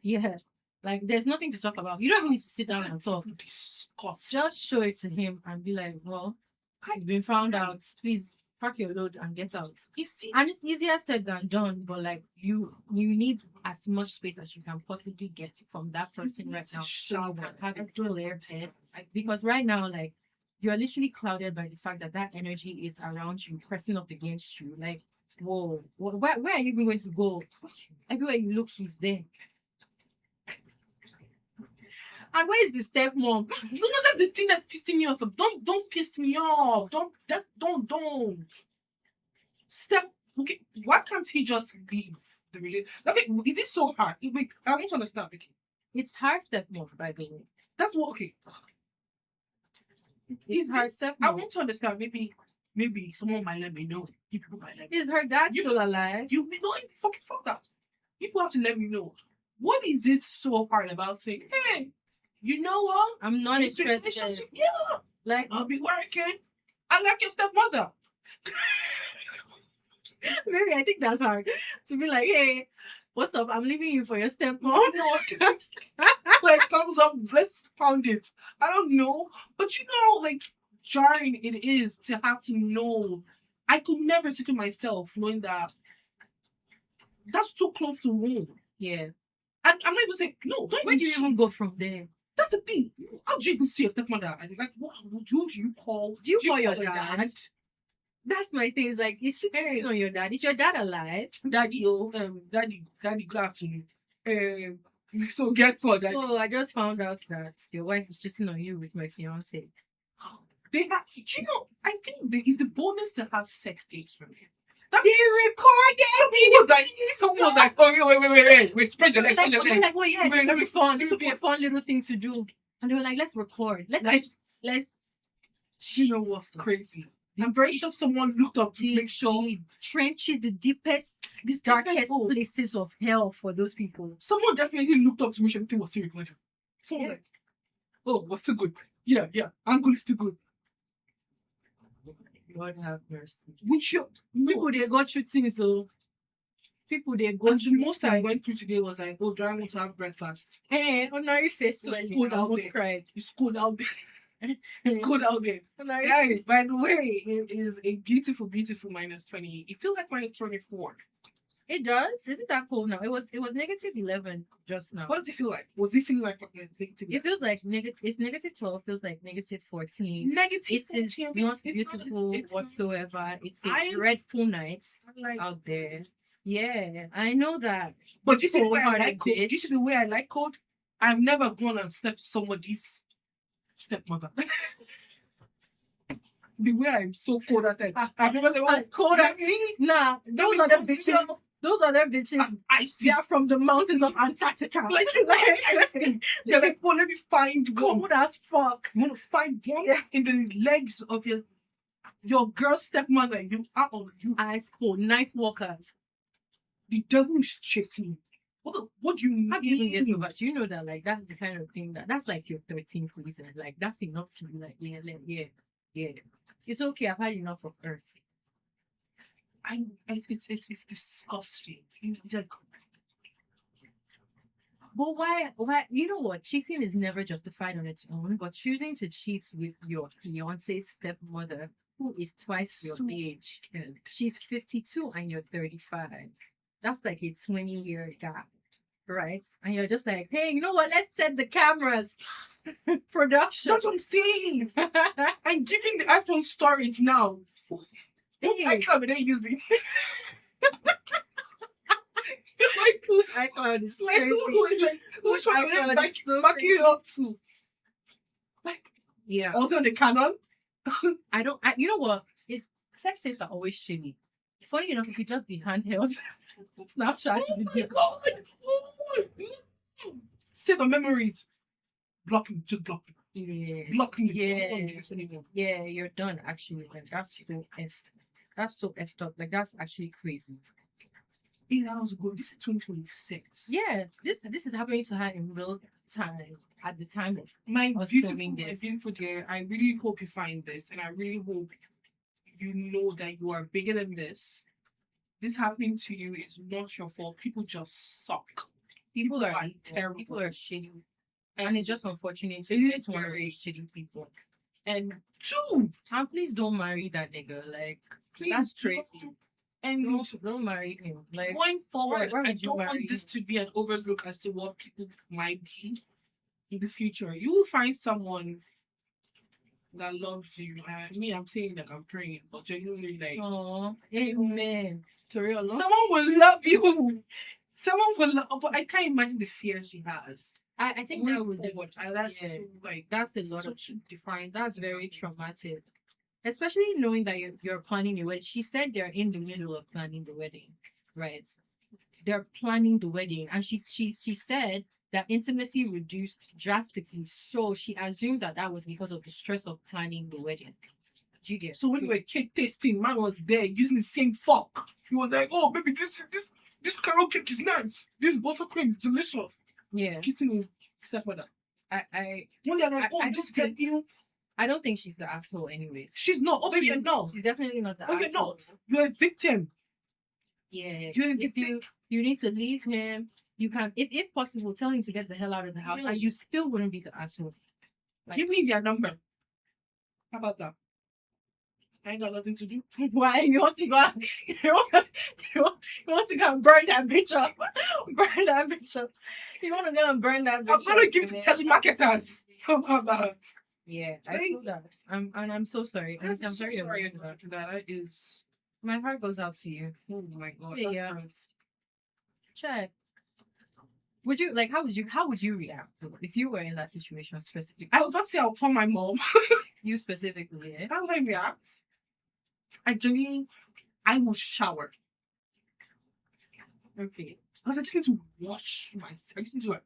yeah, like there's nothing to talk about. You don't even need to sit down and talk. Disgusting. Just show it to him and be like, well, you've been found out. Please pack your load and get out. You see, And it's easier said than done, but like you need as much space as you can possibly get from that person right now. So you can have a clear head. Because right now, like you're literally clouded by the fact that that energy is around you, pressing up against you. Like, whoa, where are you even going to go? Everywhere you look, he's there. And where is the stepmom? no, that's the thing that's pissing me off. Don't piss me off. Don't. Okay, why can't he just leave the relationship? Okay, is it so hard? Wait, I want to understand, Vicky. It's her stepmom, by the way. That's what, okay. It's her I stepmom. want to understand, maybe someone might let me know. People might let me Is her dad You- still alive? You know, fuck that. People have to let me know. What is it so hard about saying, hey, you know what? I'm not This interested. relationship, yeah, Like, I'll be working. I like your stepmother. maybe I think that's hard to be like, hey, what's up? I'm leaving you for your stepmom. No, that's like thumbs up, let's pound it. I don't know. But you know, like jarring it is to have to know. I could never sit to myself knowing that that's too close to home. Yeah. I'm not even saying no, don't Where do you even cheat. go from there? That's the thing. How do you even see your stepmother? And like, what who do you call? Do you call your dad? That's my thing. It's like, is she Hey. cheating on your dad? Is your dad alive? Daddy, daddy, good afternoon. So guess what? Daddy? So I just found out that your wife is cheating on you with my fiance. They have, you know, I think it's the bonus to have sex dates from him. They recorded. Someone was like, oh, wait, spread your legs, spread your legs. Like, well, yeah, Wait, this let would be me- fun. This would be a fun little thing to do. And they were like, let's record. Let's. You know what's crazy? I'm very sure someone looked up to make sure The trenches, the deepest, this darkest places of hell for those people. Someone definitely looked up to make sure everything was still recorded. Someone was like, oh, what's still good? Yeah, angle is still good. God have mercy. Which People they go through things, so people they go and the through. most I went through today was like, oh, do I want to have breakfast? Honorary face It was swelling. cold I out almost there. cried. It's cold out there. It's cold out there. Honorary Guys, face. by the way, it is a beautiful, beautiful -20. It feels like -24. It does. Isn't that cold now? It was -11 just now. What does it feel like? Was it feeling like negative? It feels like negative. It's -12. Feels like -14. Negative. It is 14. not It's beautiful it's not- whatsoever. It's a I- dreadful night I'm like, out there. Yeah, I know that. but you see the way I cold-hearted like cold. bitch. You see the way I like cold. I've never gone and slept somebody's stepmother. The way I'm so cold at that. I've never said, As cold as me. Nah, those are the bitches. Those are the bitches. I see. They are from the mountains of Antarctica. Like, I see. They're like, oh, let me find one. cold as fuck. You want to find one in the legs of your girl's stepmother. You are on you. Ice cold. Night walkers. The devil is chasing you. What do you How do you even get mean? over? Do you know that like that's the kind of thing that's like your 13th reason? Like that's enough to be like, yeah. It's okay. I've had enough of Earth. It's disgusting. Like, But why? You know what? Cheating is never justified on its own. But choosing to cheat with your fiance's stepmother who is twice your So age. good. She's 52 and you're 35. That's like a 20-year gap, right? And you're just like, hey, you know what? Let's set the cameras. Production. That's what I'm saying. I'm giving the iPhone storage now. Whose Hey. iCloud are they using? Like, whose iCloud is Like, crazy? which one are they iCloud is so backing it up to? Like, Yeah. also on the Canon. You know what? It's sex tapes are always shitty. Funny enough, it could just be handheld. Snapchat Oh my video. god! Oh my. Save the memories. Block me. Just block me. Yeah. Block me. Yeah. I don't want to do this anymore. Yeah, you're done actually. Like that's so effed. That's so effed up. Like that's actually crazy. 8 hours ago. This is 2026. Yeah, this is happening to her in real time at the time of My us beautiful, filming my this. beautiful dear, I really hope you find this, and I really hope you know that you are bigger than this. This happening to you is not your fault. People just suck. People are terrible. People are shitty. And it's just unfortunate. It It is is one of very- those shitty people. And two, And please don't marry that nigga. Like please that's don't- crazy. And Don't marry him. Like going forward, why I would you don't marry want this him? to be an overlook as to what people might be in the future. You will find someone that loves you. I'm saying like I'm praying, but genuinely like Oh, amen. To real love. someone will love you. Someone will love, but I can't imagine the fear she has. I think Going that would forward, and that's yeah. so, like That's a lot of such a defined. that's very traumatic. Especially knowing that you're planning your wedding. She said they're in the middle of planning the wedding, right? They're planning the wedding, and she said that intimacy reduced drastically. So she assumed that that was because of the stress of planning the wedding. Do you get? So when we were cake tasting, man was there using the same fork. He was like, "Oh, baby, this carrot cake is nice. This buttercream is delicious." Yeah, Kissing his stepmother. I One day, like, "Oh, I just don't get you." I don't think she's the asshole, anyways. She's not. Oh, baby, you're not. She's definitely not the Oh, asshole. you're not. You're a victim. Yeah. You're a If victim. you need to leave him, you can if possible, tell him to get the hell out of the house, Yeah. and you still wouldn't be the asshole. Like- Give me their number. How about that? I ain't got nothing to do. Why you want to go? You want to go and burn that bitch up? Burn that bitch up. You want to go and burn that bitch I'm gonna up? give it to man. telemarketers. How about that? Yeah, I Like- feel that. I'm so sorry. I'm so very sorry about that. about that. That is. My heart goes out to you. Oh my god. Yeah, that yeah. hurts. Check. How would you react though, if you were in that situation specifically? I was about to say I'll call my mom. You specifically, yeah? How would I react? I will shower. Okay. Because I just need to wash myself. I just need to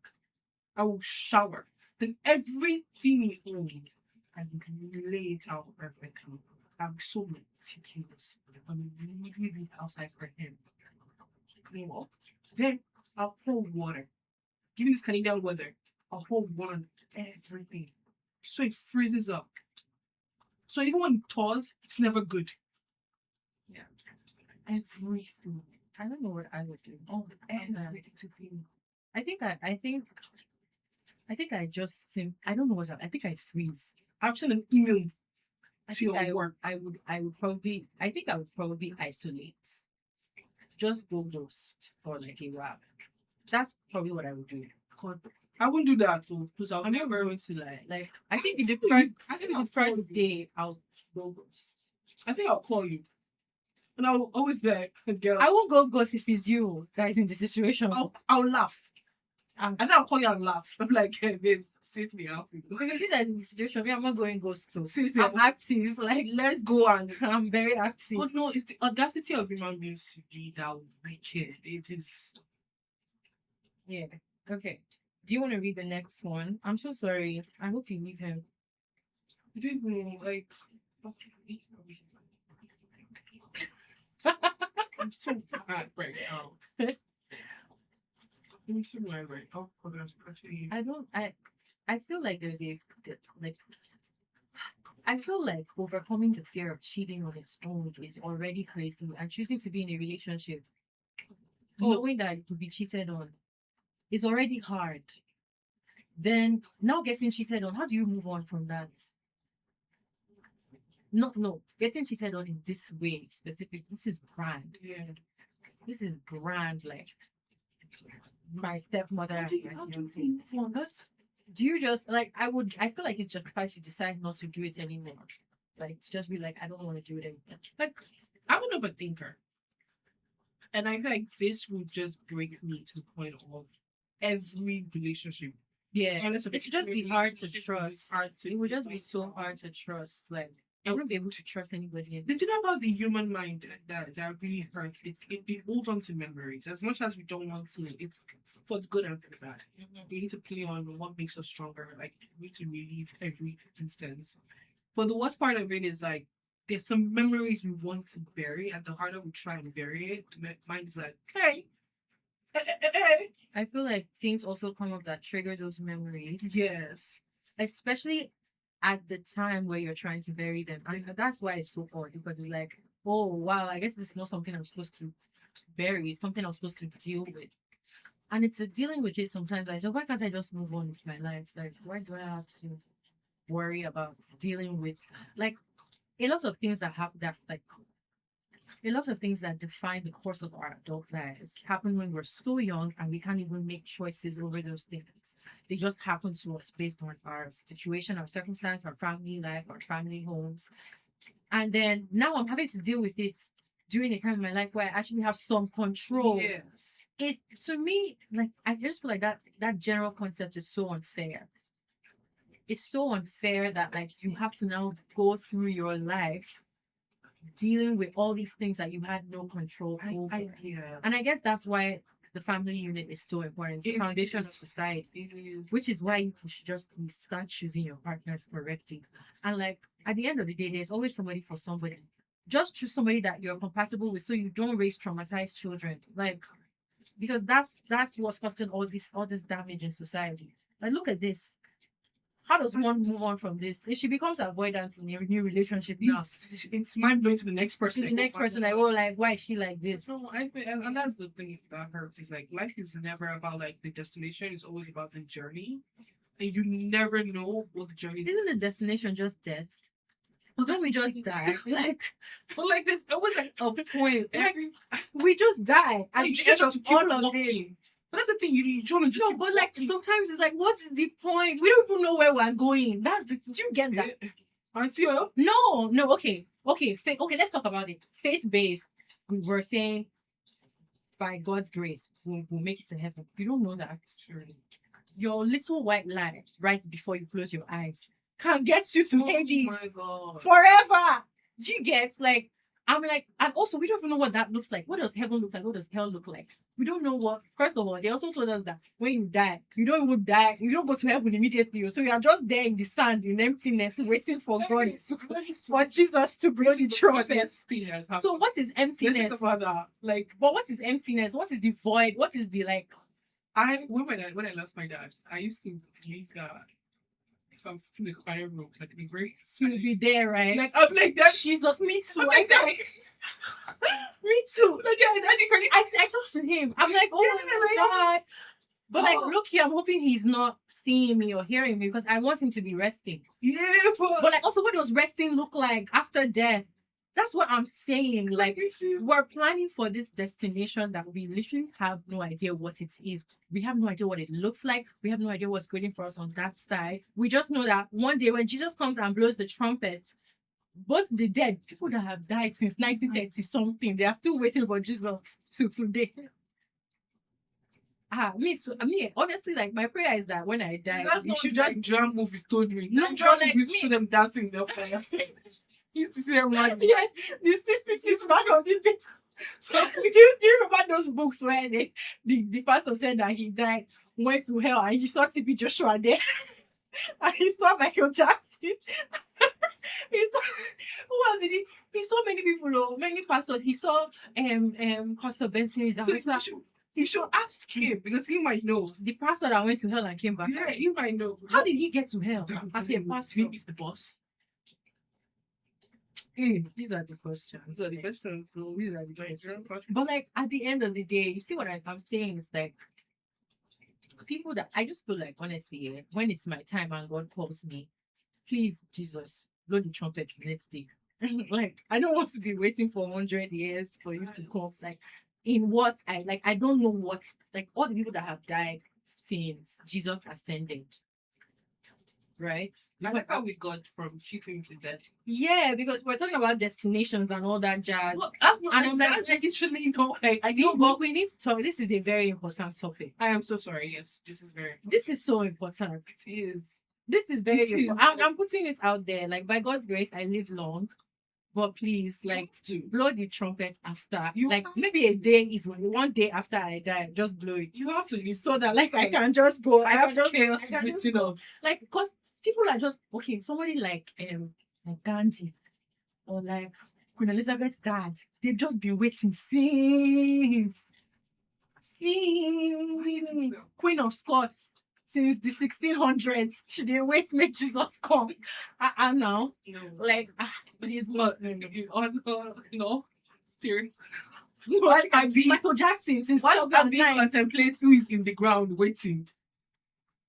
I will shower. Then everything he owns, I will lay it out for everything. I'll be so meticulous. I'm leave it outside for him. You know? Then I'll pour water. Given this Canadian weather, I'll pour water on everything. So it freezes up. So even when it thaws, it's never good. Yeah. Everything. I don't know what I would do. Oh, everything. I think I just I don't know what I think I'd freeze. I've sent an email I to think your work. I would probably isolate. Just go ghost for like a while. That's probably what I would do. God, I wouldn't do that though, because I'll I'm never. never going to like I think in the think first you- I think the I'll first call you. day I'll go ghost. I think I'll call you, and I'll always be like, "Girl, I won't go ghost if it's you that is in the situation. I'll laugh. Ah. I think I'll call you and laugh. I'm like, hey, babes, say to me, how you go? Because you that in the situation, me, I'm not going ghost too. Say to I'm me, active, like let's go and. I'm very active. But no, it's the audacity of human beings to be that wicked. It is. Yeah. Okay. Do you want to read the next one? I'm so sorry. I hope you leave him. I don't even know, like. I'm so bad right now. I'm so mad right now. Oh, gosh, actually. I feel like there's like I feel like overcoming the fear of cheating on its own is already crazy, and choosing to be in a relationship knowing that you could be cheated on is already hard. Then now getting cheated on, how do you move on from that? No, getting cheated on in this way specific. This is grand. Yeah. This is grand. Like my stepmother. How And do you, my how do you fiancé. move on? That's Do you just like? I feel like it's justified to decide not to do it anymore. Like to just be like, I don't want to do it anymore. like I'm an overthinker. And I feel like this would just bring me to the point of every relationship. Yeah, Regardless of it's if just a be hard to relationship or trust. hard to It would just be move so on. hard to trust. Like I wouldn't be able to trust anybody. The thing about the human mind that really hurts, it holds on to memories. As much as we don't want to, it's for the good and for the bad. We need to play on what makes us stronger. Like, we need to relive every instance. But the worst part of it is, like, there's some memories we want to bury, and the harder we try and bury it, the mind is like, hey, hey. I feel like things also come up that trigger those memories, Yes. especially at the time where you're trying to bury them. And that's why it's so hard because it's like, oh wow, I guess this is not something I'm supposed to bury. It's something I'm supposed to deal with. And it's a dealing with it sometimes. I say, why can't I just move on with my life? Like, why do I have to worry about dealing with like a lot of things that happen that like a lot of things that define the course of our adult lives happen when we're so young and we can't even make choices over those things. They just happen to us based on our situation, our circumstance, our family life, our family homes. And then now I'm having to deal with it during a time in my life where I actually have some control. Yes. It to me, like I just feel like that general concept is so unfair. It's so unfair that like you have to now go through your life dealing with all these things that you had no control over. Yeah. And I guess that's why the family unit is so important, the It foundation of is. society, It is. which is why you should just start choosing your partners correctly. And like at the end of the day, there's always somebody for somebody. Just choose somebody that you're compatible with so you don't raise traumatized children. Like because that's what's causing all this damage in society. Like look at this. How does one move on from this? If she becomes avoidant in a new relationship now, It's mind blowing to the next to person. the next person, like, oh, like, why is she like this? No, I think, and that's the thing that hurts is like life is never about like the destination. It's always about the journey, and you never know what the journey is. Isn't the destination just death? But then we just die. Like, But like there's always like a point. Like, we just die. And you just keep all of this. walking. But that's the thing. You want to just No, keep but like walking. sometimes it's like, what's the point? We don't even know where we're going. That's the. Do you get that? I see her. No. Okay. Okay. Let's talk about it. Faith based. We were saying, by God's grace, we'll make it to heaven. You don't know that. Your little white lie right before you close your eyes can get you to Hades Oh my god. forever. Do you get like? I'm like, and also we don't even know what that looks like. What does heaven look like? What does hell look like? We don't know what. First of all, they also told us that when you die, you don't even die. You don't go to heaven immediately. So you are just there in the sand, in emptiness, waiting for God, for Jesus to blow the trumpet. So what is emptiness? Let's talk about that. Like, But what is emptiness? What is the void? What is the like? when I lost my dad, I used to believe that if I'm sitting in the quiet room, like the very To be there, right? like I'm like that. Jesus, me too. I'm like that. Me too. Like, I talked to him. I'm like, oh my God. But like, look here, I'm hoping he's not seeing me or hearing me because I want him to be resting. yeah, But like, also, what does resting look like after death? That's what I'm saying. Like, we're planning for this destination that we literally have no idea what it is. We have no idea what it looks like. We have no idea what's waiting for us on that side. We just know that one day when Jesus comes and blows the trumpet, both the dead, people that have died since 1930 something, they are still waiting for Jesus till today. Me too. I mean, honestly, like my prayer is that when I die, that's you not should what just like drum movies told me. No, No, drum but, like, movies me- show them dancing in the fire. You used to see them running. yes, this is part of this bit. So do you remember those books where the pastor said that he died, went to hell, and he saw TB Joshua there, and he saw Michael Jackson. He saw who was it? He saw many people, many pastors. He saw Pastor Benson. So he should ask him because he might know. The pastor that went to hell and came back. Yeah, he might know. How did he get to hell as a pastor? Maybe it's the boss. These are the questions. So the question, These are the questions. But like at the end of the day, you see what I'm saying is like people that I just feel like honestly, when it's my time and God calls me, please Jesus, blow the trumpet the next day. like I don't want to be waiting for 100 years for you to come. Like in what I don't know what like all the people that have died since Jesus ascended, right? I like how we got from cheating to death. Yeah, because we're talking about destinations and all that jazz. Well, that's not. And And I'm like, that's literally no. I no, didn't. but we need to talk. This is a very important topic. I am so sorry. Yes, this is very. This is so important. It is. This is very It is. important. I'm putting it out there. Like by God's grace, I live long. But please, like, to. blow the trumpet after. You like have maybe a day, if one day after I die, just blow it. You have to live So that like I can just go. I have can just, chaos I can just written go. up. Like because people are just okay. Somebody like Gandhi or like Queen Elizabeth's dad, they've just been waiting since Queen of Scots since the 1600s. She did wait make Jesus come. And now, No. like, please, But no. Seriously. like, Michael Jackson since Why I being 2009. contemplate who is in the ground waiting?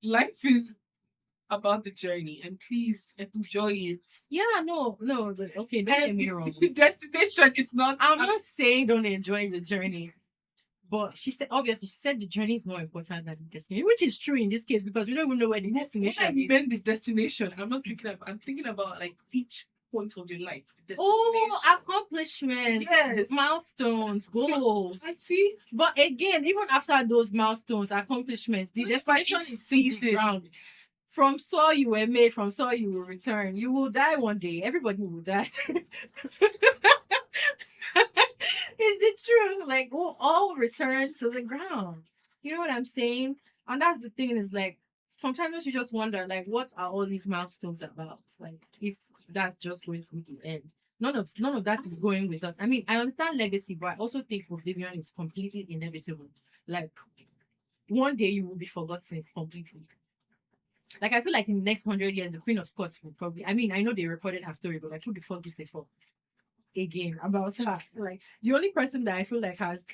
Life is about the journey, and please enjoy it. Yeah, no, but okay, don't get me wrong. The destination is not. I'm not saying don't enjoy the journey. But she said, obviously, she said the journey is more important than the destination, which is true in this case because we don't even know where the When destination I is. meant the destination, I'm not thinking about. I'm thinking about like each point of your life. The Oh, destination. accomplishments, Yes. milestones, goals. I see. But again, even after those milestones, accomplishments, the What if destination I is still the season? ground. From soil you were made, from soil you will return. You will die one day. Everybody will die. It's the truth. Like we'll all return to the ground. You know what I'm saying? And that's the thing is like sometimes you just wonder like what are all these milestones about? Like if that's just going to be the end. None of that is going with us. I mean, I understand legacy, but I also think oblivion is completely inevitable. Like one day you will be forgotten completely. Like I feel like in the next 100 years, the Queen of Scots will probably. I mean, I know they recorded her story, but like who the fuck is it for? Again about her. Like the only person that I feel like has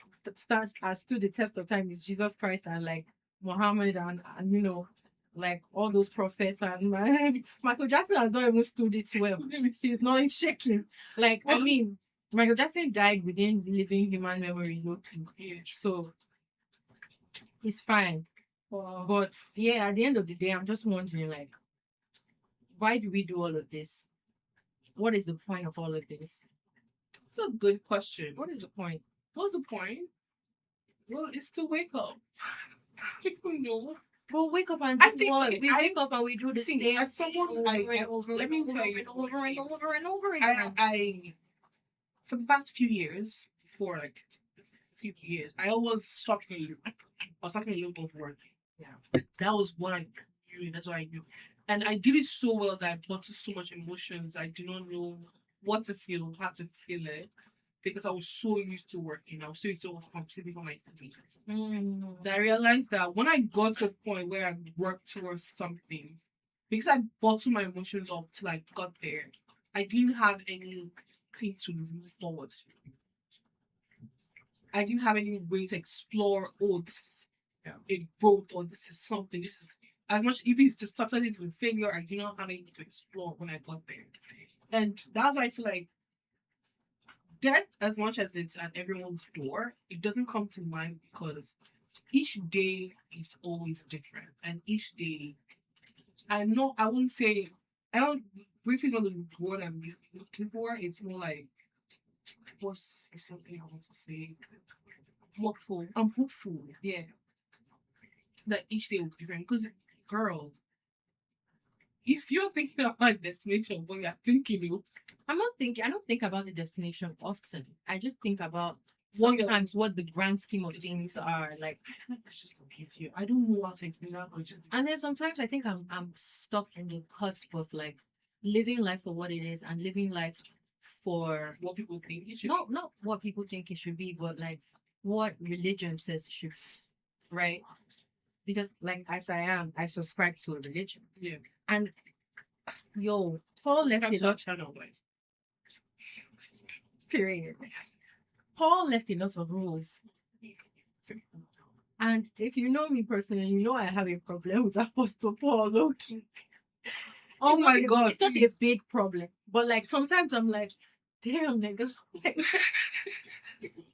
stood the test of time is Jesus Christ and like Muhammad and you know like all those prophets and Michael Jackson has not even stood it well. She's not shaking. Like I mean, Michael Jackson died within living human memory, so it's fine. Wow. But yeah, at the end of the day, I'm just wondering like, why do we do all of this? What is the point of all of this? That's a good question. What is the point? What's the point? Well, it's to wake up. People know. Well, wake up and I do think- what? okay, We I- wake up and we do the See, same as someone, thing over I- and over let and me over tell you and over and over and over I, again. I, for the past few years, for like a few years, I always stopped me. I was talking a little bit of work. Yeah, that was what I knew. That's what I knew, and I did it so well that I brought so much emotions. I do not know what to feel, how to feel it, because I was so used to working. I was so used to completely for my feelings. That I realized that when I got to a point where I worked towards something, because I bottled my emotions up till I got there, I didn't have anything to move forward to. I didn't have any way to explore, oh, this is a growth, or this is something, this is as much if it's just success, if it's a failure, I did not have anything to explore when I got there. And that's why I feel like death, as much as it's at everyone's door, it doesn't come to mind because each day is always different. And each day, I wouldn't say, I don't, brief is not the word I'm looking for. It's more like, what's something I want to say? Hopeful. I'm hopeful, yeah. That each day will be different. Because, girl, if you're thinking about destination, what you're thinking of, I don't think about the destination often. I just think about What you're- sometimes what the grand scheme of things are like. it's just a beauty. I don't know how to explain that, but it's just And then sometimes I think I'm stuck in the cusp of like living life for what it is and living life for what people think it should not what people think it should be, but like what religion says it should be, right? Because like as I subscribe to a religion. Yeah. And yo, Paul left a lot. channel, guys. Period. Paul left a lot of rules. And if you know me personally, you know I have a problem with Apostle Paul, low-key. Oh It's not my a- God, It's not a please. big problem. But like sometimes I'm like, damn, nigga. Like,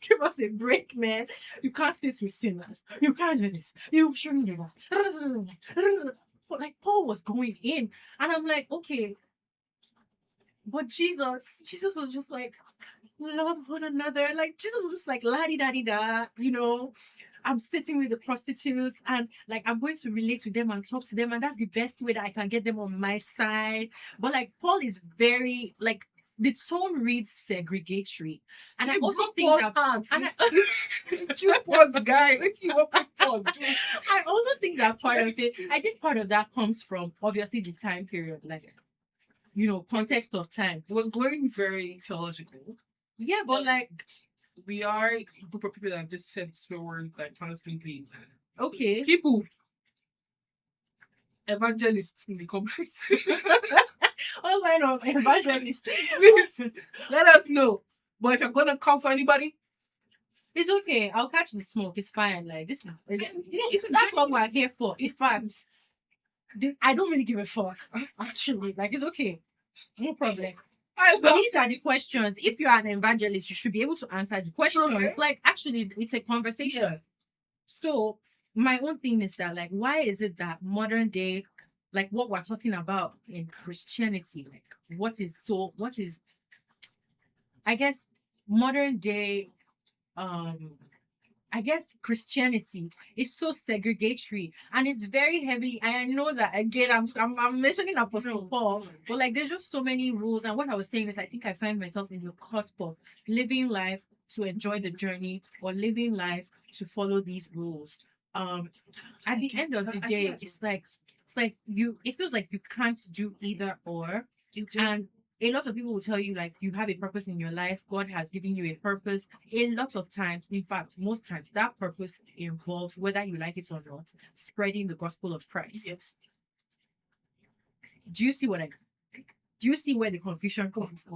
give us a break, man. You can't sit with sinners. You can't do this. You shouldn't do that. But like Paul was going in, and I'm like, okay, but Jesus was just like, love one another. Like Jesus was just like la di da di da, I'm sitting with the prostitutes and like I'm going to relate with them and talk to them, and that's the best way that I can get them on my side. But like Paul is very like the tone reads segregatory, and I also think that, and you Paul's guy. Let's see what Paul do. I also think that part of it, I think part of that comes from obviously the time period, like context of time. We're going very theological. Yeah, but like we are a group of people that have just said swear words like constantly. Okay. So, people, evangelists in the comments. Online of evangelists. Please let us know. But if you're gonna come for anybody, it's okay. I'll catch the smoke. It's fine. Like this is that's what we're here for. In fact, I don't really give a fuck. Actually, like it's okay. No problem. These are the questions. If you're an evangelist, you should be able to answer the questions. Okay. Like actually, it's a conversation. Yeah. So my own thing is that, like, why is it that modern day, like what we're talking about in Christianity, like what is I guess modern day I guess Christianity is so segregatory and it's very heavy. I know that again. I'm mentioning Apostle Paul, but like there's just so many rules. And what I was saying is, I think I find myself in the cusp of living life to enjoy the journey or living life to follow these rules. At the end of the day, it's like it feels like you can't do either or, and a lot of people will tell you like you have a purpose in your life. God has given you a purpose. A lot of times, in fact, most times, that purpose involves, whether you like it or not, spreading the gospel of Christ. Yes. Do you see do you see where the confusion comes?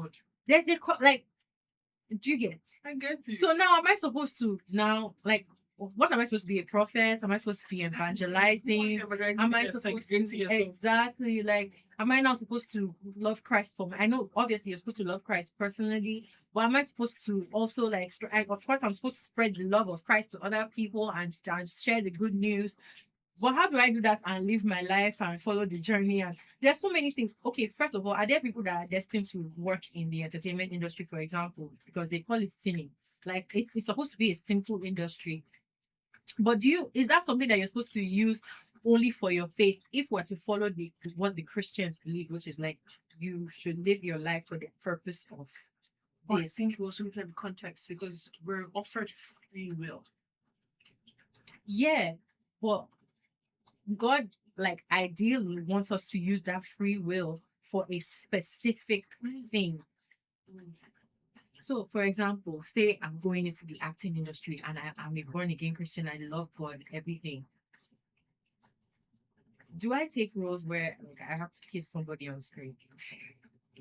There's do you get? I get you. So now, am I supposed to what am I supposed to be, a prophet? Am I supposed to be evangelizing? Am I supposed to exactly like? Am I not supposed to love Christ for me? I know obviously you're supposed to love Christ personally, but am I supposed to also of course I'm supposed to spread the love of Christ to other people and share the good news. But how do I do that and live my life and follow the journey? And there's so many things. Okay, first of all, are there people that are destined to work in the entertainment industry, for example, because they call it sinning? Like it's supposed to be a sinful industry. But is that something that you're supposed to use only for your faith? If we're to follow what the Christians believe, which is like you should live your life for the purpose of this. I think it also look at the context because we're offered free will. Yeah, but God like ideally wants us to use that free will for a specific thing. So, for example, say I'm going into the acting industry and I'm a born again Christian. I love God, everything. Do I take roles where I have to kiss somebody on screen?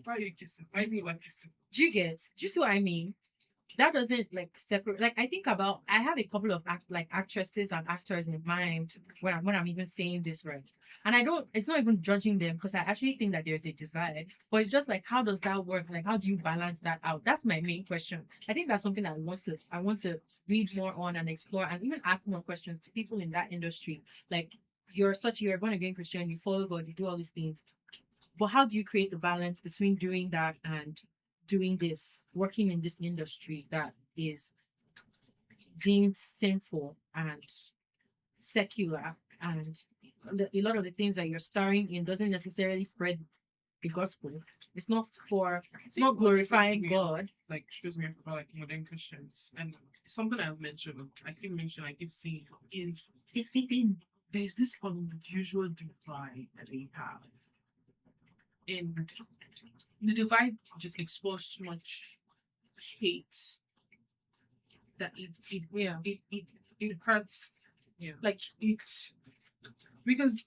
Why are you kissing? Why do you like kissing? Do you see what I mean? That doesn't separate. Like I think about, I have a couple of actresses and actors in mind when I'm even saying this, right? And it's not even judging them because I actually think that there's a divide, but it's just like, how does that work? Like, how do you balance that out? That's my main question. I think that's something I want to read more on and explore and even ask more questions to people in that industry. Like, you're a born again Christian, you follow God, you do all these things, but how do you create the balance between doing that and doing this, working in this industry that is deemed sinful and secular, and a lot of the things that you're starring in doesn't necessarily spread the gospel. It's not glorifying God. Like, excuse me, for like modern Christians, and something I've mentioned, I keep seeing is there's this unusual divide that they have, and the divide just exposed so much hate that it hurts. Yeah. Like it, because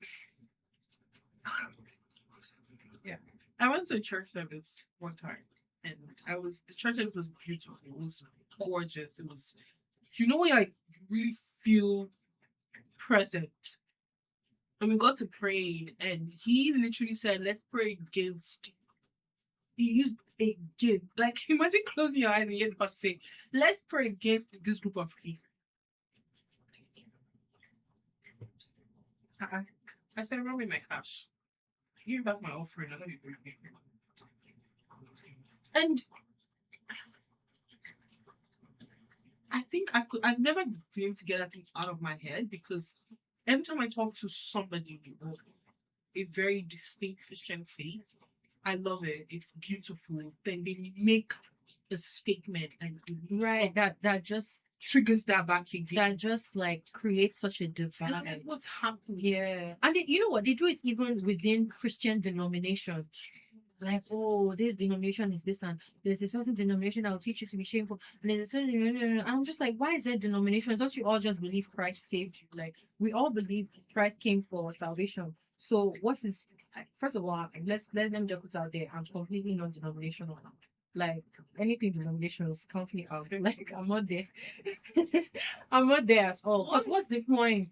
I went to a church service one time and the church service was beautiful. It was gorgeous. It was, when you really feel present. And we got to pray and he literally said, let's pray against he used again. Like, imagine closing your eyes and hear the pastor say, let's pray against this group of people. I said, run with my cash. Give me back my offering. I know you bring me. And I think I've never been able to get that thing out of my head, because every time I talk to somebody of a very distinct Christian faith, I love it. It's beautiful. Then they make a statement and Right. That just triggers that back again. that just like creates such a And I'm like, divide. what's happening? Yeah. And you know what? They do it even within Christian denominations. Like, oh, this denomination is this, and there's a certain denomination that will teach you to be shameful. And there's a certain denomination. I'm just like, why is there denominations? Don't you all just believe Christ saved you? Like, we all believe Christ came for salvation. So what is first of all, let them just put out there. I'm completely non-denominational. Like anything denominational, count me out. Like I'm not there. I'm not there at all. Because what's the point?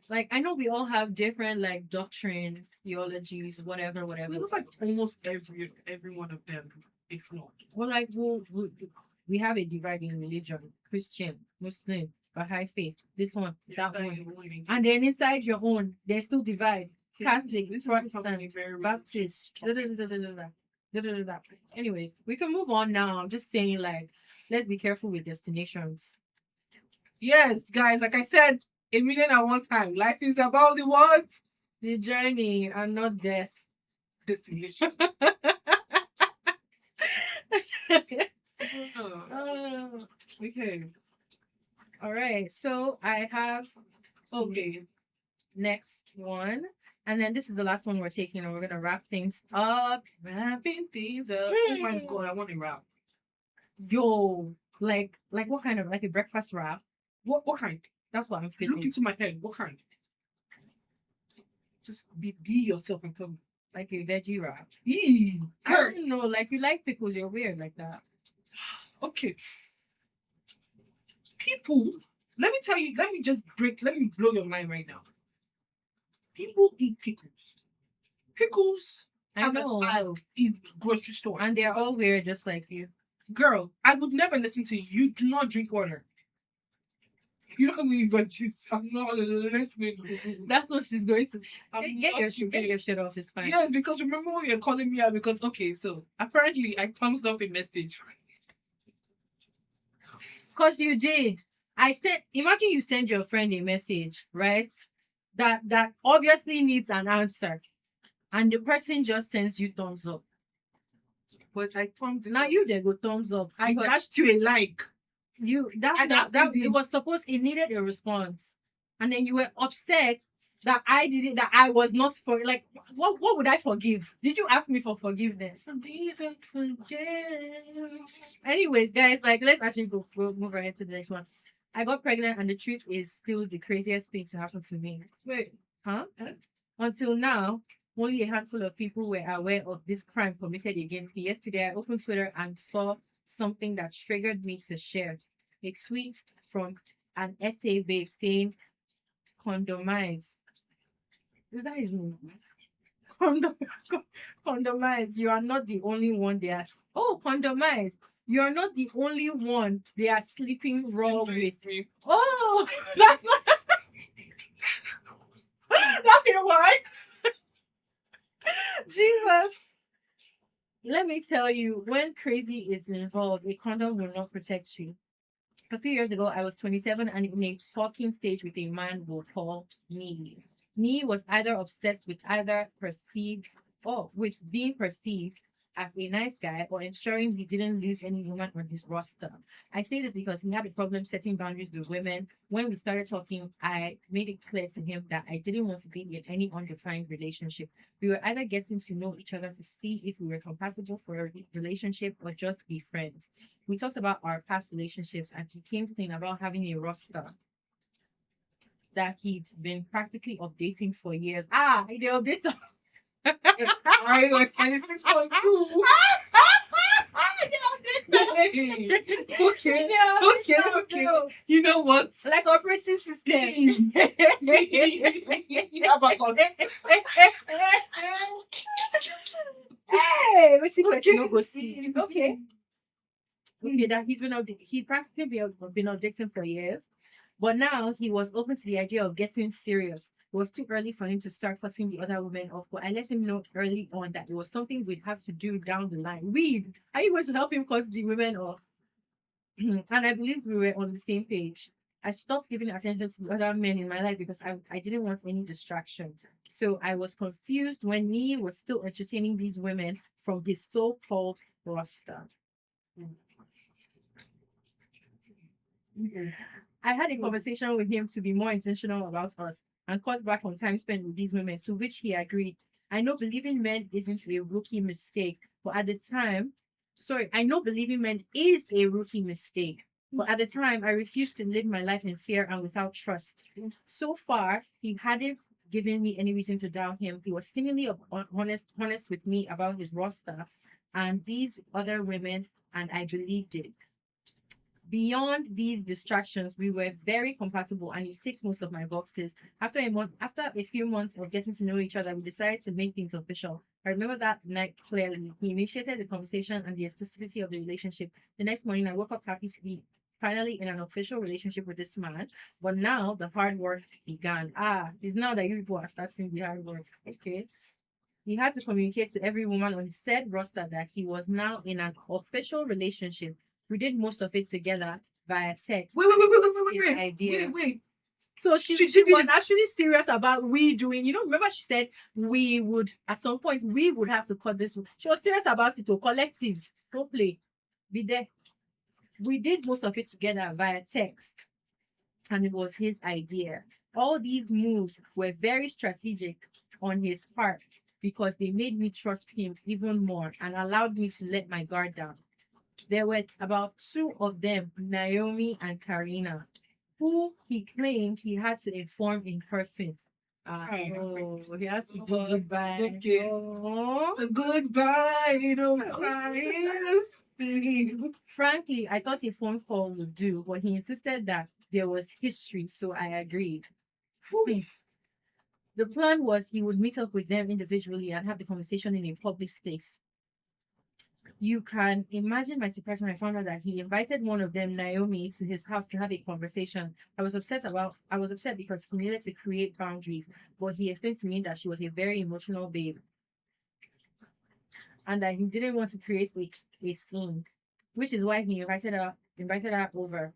Like I know we all have different like doctrines, theologies, whatever. It looks like almost every one of them, if not. Well, like we have a divide in religion: Christian, Muslim, Baha'i faith. This one, that one, and then inside your own, there's still divide: Catholic, Protestant, Baptist. Anyways, we can move on now. I'm just saying, like, let's be careful with destinations. Yes, guys, like I said, a million at one time. Life is about the what? The journey and not death. Destination. Okay. All right. So I have next one. And then this is the last one we're taking, and we're gonna wrap things up. Wrapping things up. Oh my god, I want to wrap. Yo, like what kind of, like a breakfast wrap? What kind? That's what I'm feeling. Look into my head. What kind? Just be yourself and tell me. Like a veggie wrap. I don't know. Like you like pickles, you're weird like that. Okay. People, let me tell you, let me blow your mind right now. People eat pickles. Pickles have an aisle in grocery stores. And they're all weird just like you. Girl, I would never listen to you. You do not drink water. You don't even veggies. I'm not listening. That's what she's going to. Get your shit off. It's fine. Yes, because remember when you're calling me out because so apparently I thumbs up a message. Because you did. I said, imagine you send your friend a message, right? That obviously needs an answer. And the person just sends you thumbs up. But I thumbs now you there go thumbs up. I dashed you a like. It was supposed, it needed a response. And then you were upset that I did it, that I was not for, like, what would I forgive? Did you ask me for forgiveness? Forgive and forget. Anyways, guys, like, let's actually go move ahead to the next one. I got pregnant, and the truth is still the craziest thing to happen to me. Wait. Huh? Until now, only a handful of people were aware of this crime committed against me. Yesterday, I opened Twitter and saw something that triggered me to share. A tweet from an SA babe saying, condomize. Is that his name? Condomize. You are not the only one they are. Oh, condomize. You are not the only one they are sleeping raw with. Oh, that's not. That's your word. Jesus. Let me tell you, when crazy is involved, a condom will not protect you. A few years ago, I was 27 and in a talking stage with a man we'll call Nee. Nee was either obsessed with with being perceived as a nice guy or ensuring he didn't lose any woman on his roster. I say this because he had a problem setting boundaries with women. When we started talking, I made it clear to him that I didn't want to be in any undefined relationship. We were either getting to know each other to see if we were compatible for a relationship or just be friends. We talked about our past relationships and he came to think about having a roster that he'd been practically updating for years. They update. I was 26.2. Okay. You know what? Like operating system. Hey, what's it? me that he practically been objecting for years, but now he was open to the idea of getting serious. It was too early for him to start cutting the other women off, but I let him know early on that it was something we'd have to do down the line. Weed, are you going to help him cut the women off? And I believe we were on the same page. I stopped giving attention to the other men in my life because I didn't want any distractions. So I was confused when he was still entertaining these women from his so-called roster. I had a conversation with him to be more intentional about us and cut back on time spent with these women, to which he agreed. I know believing men isn't a rookie mistake, but at the time, I know believing men is a rookie mistake, but at the time, I refused to live my life in fear and without trust. So far, he hadn't given me any reason to doubt him. He was seemingly honest with me about his roster and these other women, and I believed it. Beyond these distractions, we were very compatible and it ticks most of my boxes. After a few months of getting to know each other, we decided to make things official. I remember that night clearly. He initiated the conversation and the exclusivity of the relationship. The next morning, I woke up happy to be finally in an official relationship with this man. But now the hard work began. It's now that you people are starting the hard work. Okay. He had to communicate to every woman on his said roster that he was now in an official relationship. We did most of it together via text. Wait. So she was actually serious about we doing. Remember she said we would at some point we would have to cut this. She was serious about it. To collective, don't play, be there. We did most of it together via text, and it was his idea. All these moves were very strategic on his part because they made me trust him even more and allowed me to let my guard down. There were about two of them, Naomi and Karina, who he claimed he had to inform in person. He has to do goodbye. It's okay. So goodbye, don't cry. Frankly, I thought a phone call would do, but he insisted that there was history, so I agreed. The plan was he would meet up with them individually and have the conversation in a public space. You can imagine my surprise when I found out that he invited one of them, Naomi, to his house to have a conversation. I was upset because he needed to create boundaries, but he explained to me that she was a very emotional babe and that he didn't want to create a scene, which is why he invited her over.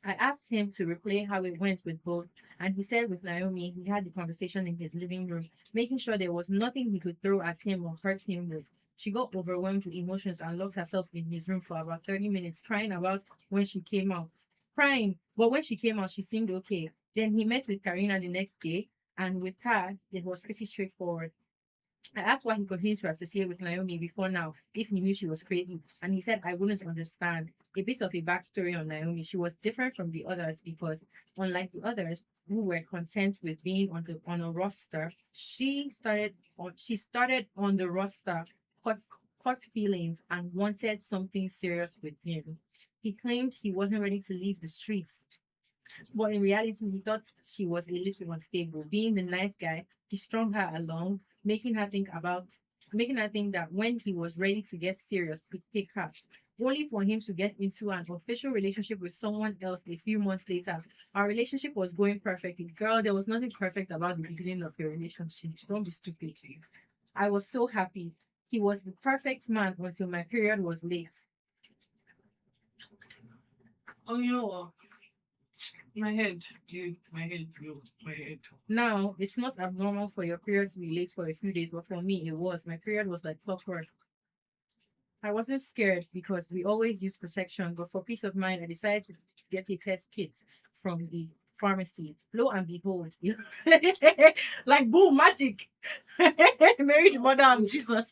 I asked him to replay how it went with both, and he said with Naomi, he had the conversation in his living room, making sure there was nothing he could throw at him or hurt him with. She got overwhelmed with emotions and locked herself in his room for about 30 minutes, crying about when she came out. Crying, but when she came out, she seemed okay. Then he met with Karina the next day, and with her, it was pretty straightforward. I asked why he continued to associate with Naomi before now, if he knew she was crazy, and he said I wouldn't understand. A bit of a backstory on Naomi. She was different from the others because, unlike the others who were content with being on a roster, she started on the roster, caught feelings, and wanted something serious with him. He claimed he wasn't ready to leave the streets, but in reality, he thought she was a little unstable. Being the nice guy, he strung her along, making her think that when he was ready to get serious, he'd pick her. Only for him to get into an official relationship with someone else a few months later. Our relationship was going perfectly. Girl, there was nothing perfect about the beginning of your relationship. Don't be stupid. I was so happy. He was the perfect man until my period was late. Oh, you know what? My head. Now, it's not abnormal for your period to be late for a few days, but for me, it was. My period was like clockwork. I wasn't scared because we always use protection, but for peace of mind, I decided to get a test kit from the pharmacy. Lo and behold, like boom, magic. Mary, the mother of Jesus.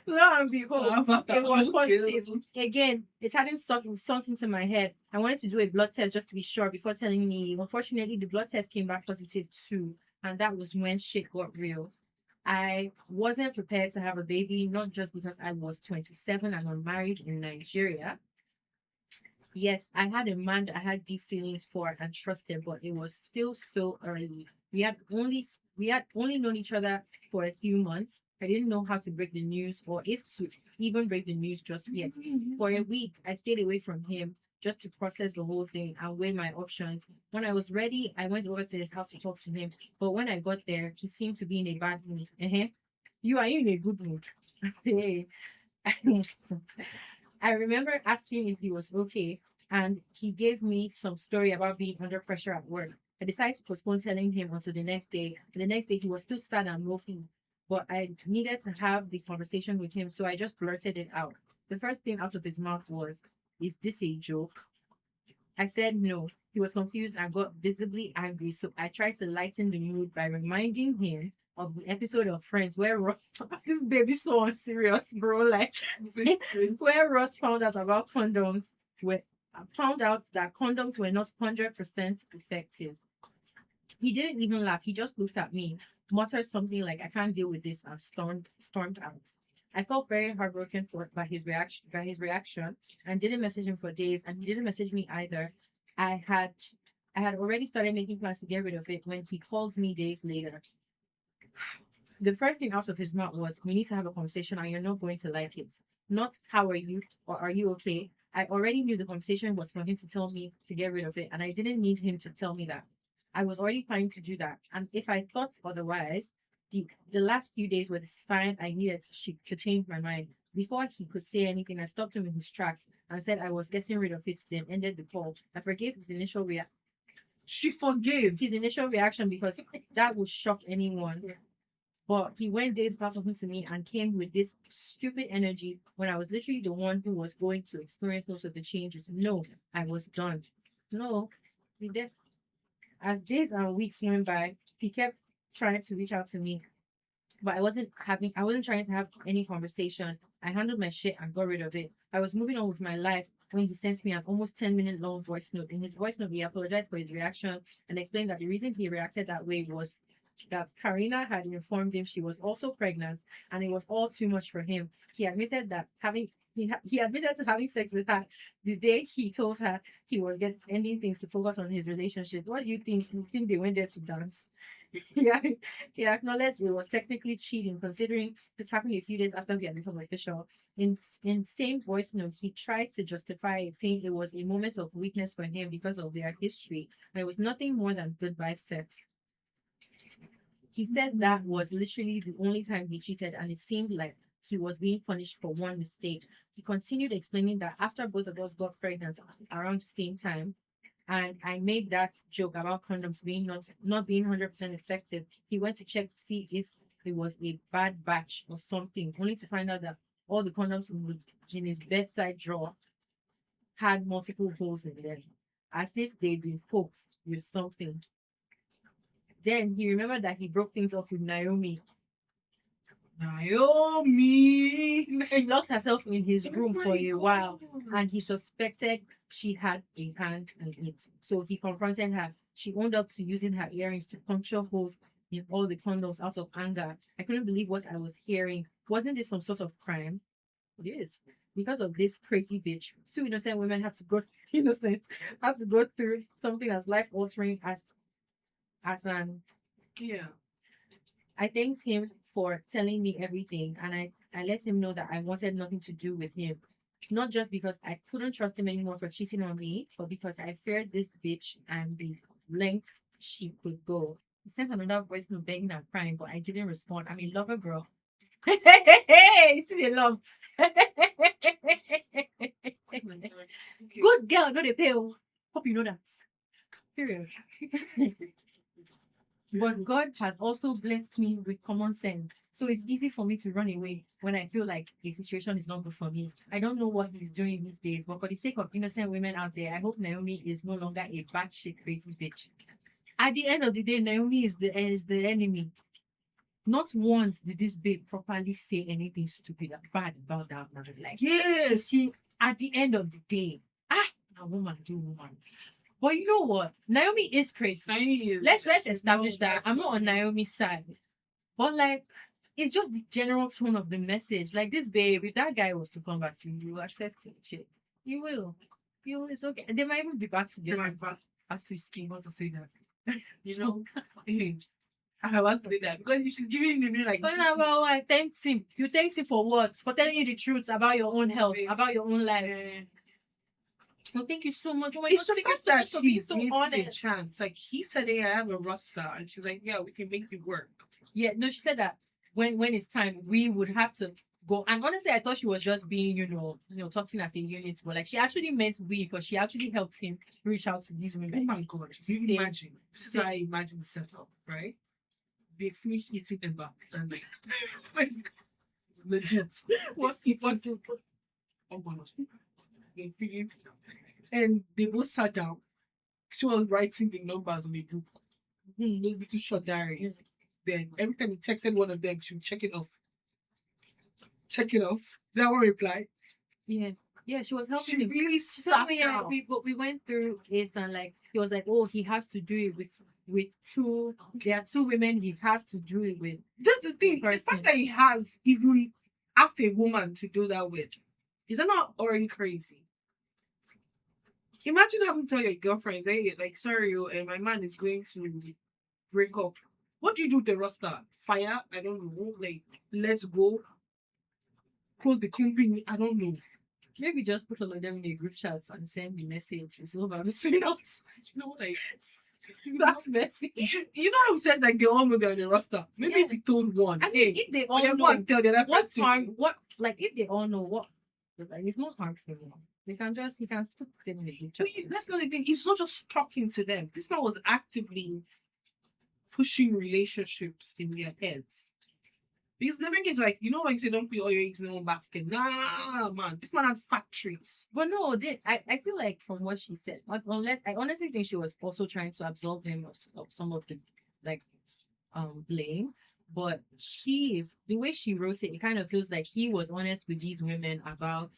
Lo and behold, it was positive. Again, it hadn't sunk into my head. I wanted to do a blood test just to be sure before telling me. Unfortunately, the blood test came back positive too, and that was when shit got real. I wasn't prepared to have a baby, not just because I was 27 and unmarried in Nigeria, Yes, I had a man that I had deep feelings for and trusted, but it was still so early. We had only known each other for a few months. I didn't know how to break the news or if to even break the news just yet. For a week, I stayed away from him just to process the whole thing and weigh my options. When I was ready, I went over to his house to talk to him. But when I got there, he seemed to be in a bad mood. You are in a good mood. Hey. I remember asking if he was okay, and he gave me some story about being under pressure at work. I decided to postpone telling him until the next day. And the next day, he was still sad and mopey, but I needed to have the conversation with him, so I just blurted it out. The first thing out of his mouth was, "Is this a joke?" I said no. He was confused and got visibly angry, so I tried to lighten the mood by reminding him of the episode of Friends where Ross, this baby so unserious, bro. Like where Ross found out about condoms, where found out that condoms were not 100% effective. He didn't even laugh. He just looked at me, muttered something like, "I can't deal with this," and stormed out. I felt very heartbroken by his reaction, and didn't message him for days, and he didn't message me either. I had I had already started making plans to get rid of it when he called me days later. The first thing out of his mouth was, "We need to have a conversation and you're not going to like it." Not, "How are you?" or "Are you okay?" I already knew the conversation was for him to tell me to get rid of it, and I didn't need him to tell me that. I was already planning to do that. And if I thought otherwise, the last few days were the sign I needed to change my mind. Before he could say anything, I stopped him in his tracks and said I was getting rid of it, then ended the call. I forgave She forgave. his initial reaction because that would shock anyone. But he went days without talking to me and came with this stupid energy when I was literally the one who was going to experience most of the changes. No, I was done. No, we did. As days and weeks went by, he kept trying to reach out to me, but I wasn't trying to have any conversation. I handled my shit and got rid of it. I was moving on with my life when he sent me an almost 10-minute long voice note. In his voice note, he apologized for his reaction and explained that the reason he reacted that way was that Karina had informed him she was also pregnant and it was all too much for him. He admitted to having sex with her the day he told her he was ending things to focus on his relationship. What do you think? You think they went there to dance? Yeah, he acknowledged it was technically cheating, considering this happened a few days after we had become official. In same voice note, he tried to justify it, saying it was a moment of weakness for him because of their history, and it was nothing more than goodbye sex. He said that was literally the only time he cheated, and it seemed like he was being punished for one mistake. He continued explaining that after both of us got pregnant around the same time, and I made that joke about condoms being not being 100% effective, he went to check to see if it was a bad batch or something, only to find out that all the condoms in his bedside drawer had multiple holes in them, as if they'd been poked with something. Then he remembered that he broke things off with Naomi. Naomi. She locked herself in his room for a while, and he suspected she had a hand in it. So he confronted her. She owned up to using her earrings to puncture holes in all the condoms out of anger. I couldn't believe what I was hearing. Wasn't this some sort of crime? It is. Because of this crazy bitch, two innocent women had to go through something as life altering as an Yeah. I thanked him for telling me everything, and I let him know that I wanted nothing to do with him. Not just because I couldn't trust him anymore for cheating on me, but because I feared this bitch and the length she could go. He sent another voice note begging and crying, but I didn't respond. I'm a lover girl. Hey, still in love. Okay. Good girl, not a pill. Hope you know that. Period. But God has also blessed me with common sense. So it's easy for me to run away when I feel like a situation is not good for me. I don't know what he's doing these days, but for the sake of innocent women out there, I hope Naomi is no longer a batshit crazy bitch. At the end of the day, Naomi is the enemy. Not once did this babe properly say anything stupid or bad about that man. Like, Yes. at the end of the day, a woman do woman. But you know what? Naomi is crazy. Naomi is. Let's establish No, that that's I'm not not on it. Naomi's side. But like, it's just the general tone of the message. Like this babe, if that guy was to come back to you, you accept it. Shit. You will. You, it's okay. They might even be back You're together like, but as we speak. I want to say that. You know? I want to say that because if she's giving you like But now, well, I thanks him. You thanks him for what? For telling you the truth about your own health, about your own life. Well, thank you so much. Oh my it's gosh, the thank you fact so that much for being he so gave me a honest. chance. Like he said, "Hey, I have a roster," and she's like, "Yeah, we can make it work." Yeah, no, she said that when it's time, we would have to go. And honestly, I thought she was just being, talking as a unit, but like she actually meant we, because she actually helped him reach out to these Oh women. my god! To You say- imagine? This is how I imagine the setup, right? They finished eating them back, and like legit. What's What's oh my god! They finished, and they both sat down. She was writing the numbers on a book. Those little short diaries. Then every time he texted one of them, she would check it off. Check it off. That one reply. Yeah. Yeah, she was helping She him. really She said, sat oh, yeah, down. we went through it, and like he was like, oh, he has to do it with two. There are two women he has to do it with. That's the thing. The Person. fact that he has even half a woman to do that with, is that not already crazy? Imagine having to tell your girlfriends, hey, like, sorry, my man is going to break up. What do you do with the roster? Fire? I don't know. Like, let's go. Close the company. I don't know. Maybe just put all of them in a group chat and send the message. It's over between us. You know, like, That's messy. you know how he says like they all know they're on the roster. Maybe Yeah. if he told one, I mean, hey, if they oh, all yeah, go know and tell the other what person. harm, what like if they all know what, like it's not harmful. They can just you can put them in a group chat. That's not the thing. It's not just talking to them. This man was actively pushing relationships in their heads. Because the thing is, like, you know, when you say don't put all your eggs in one basket. Nah, man. This man had factories. But no, I feel like from what she said, unless I honestly think she was also trying to absolve him of some of the like blame. But she is the way she wrote it, it kind of feels like he was honest with these women about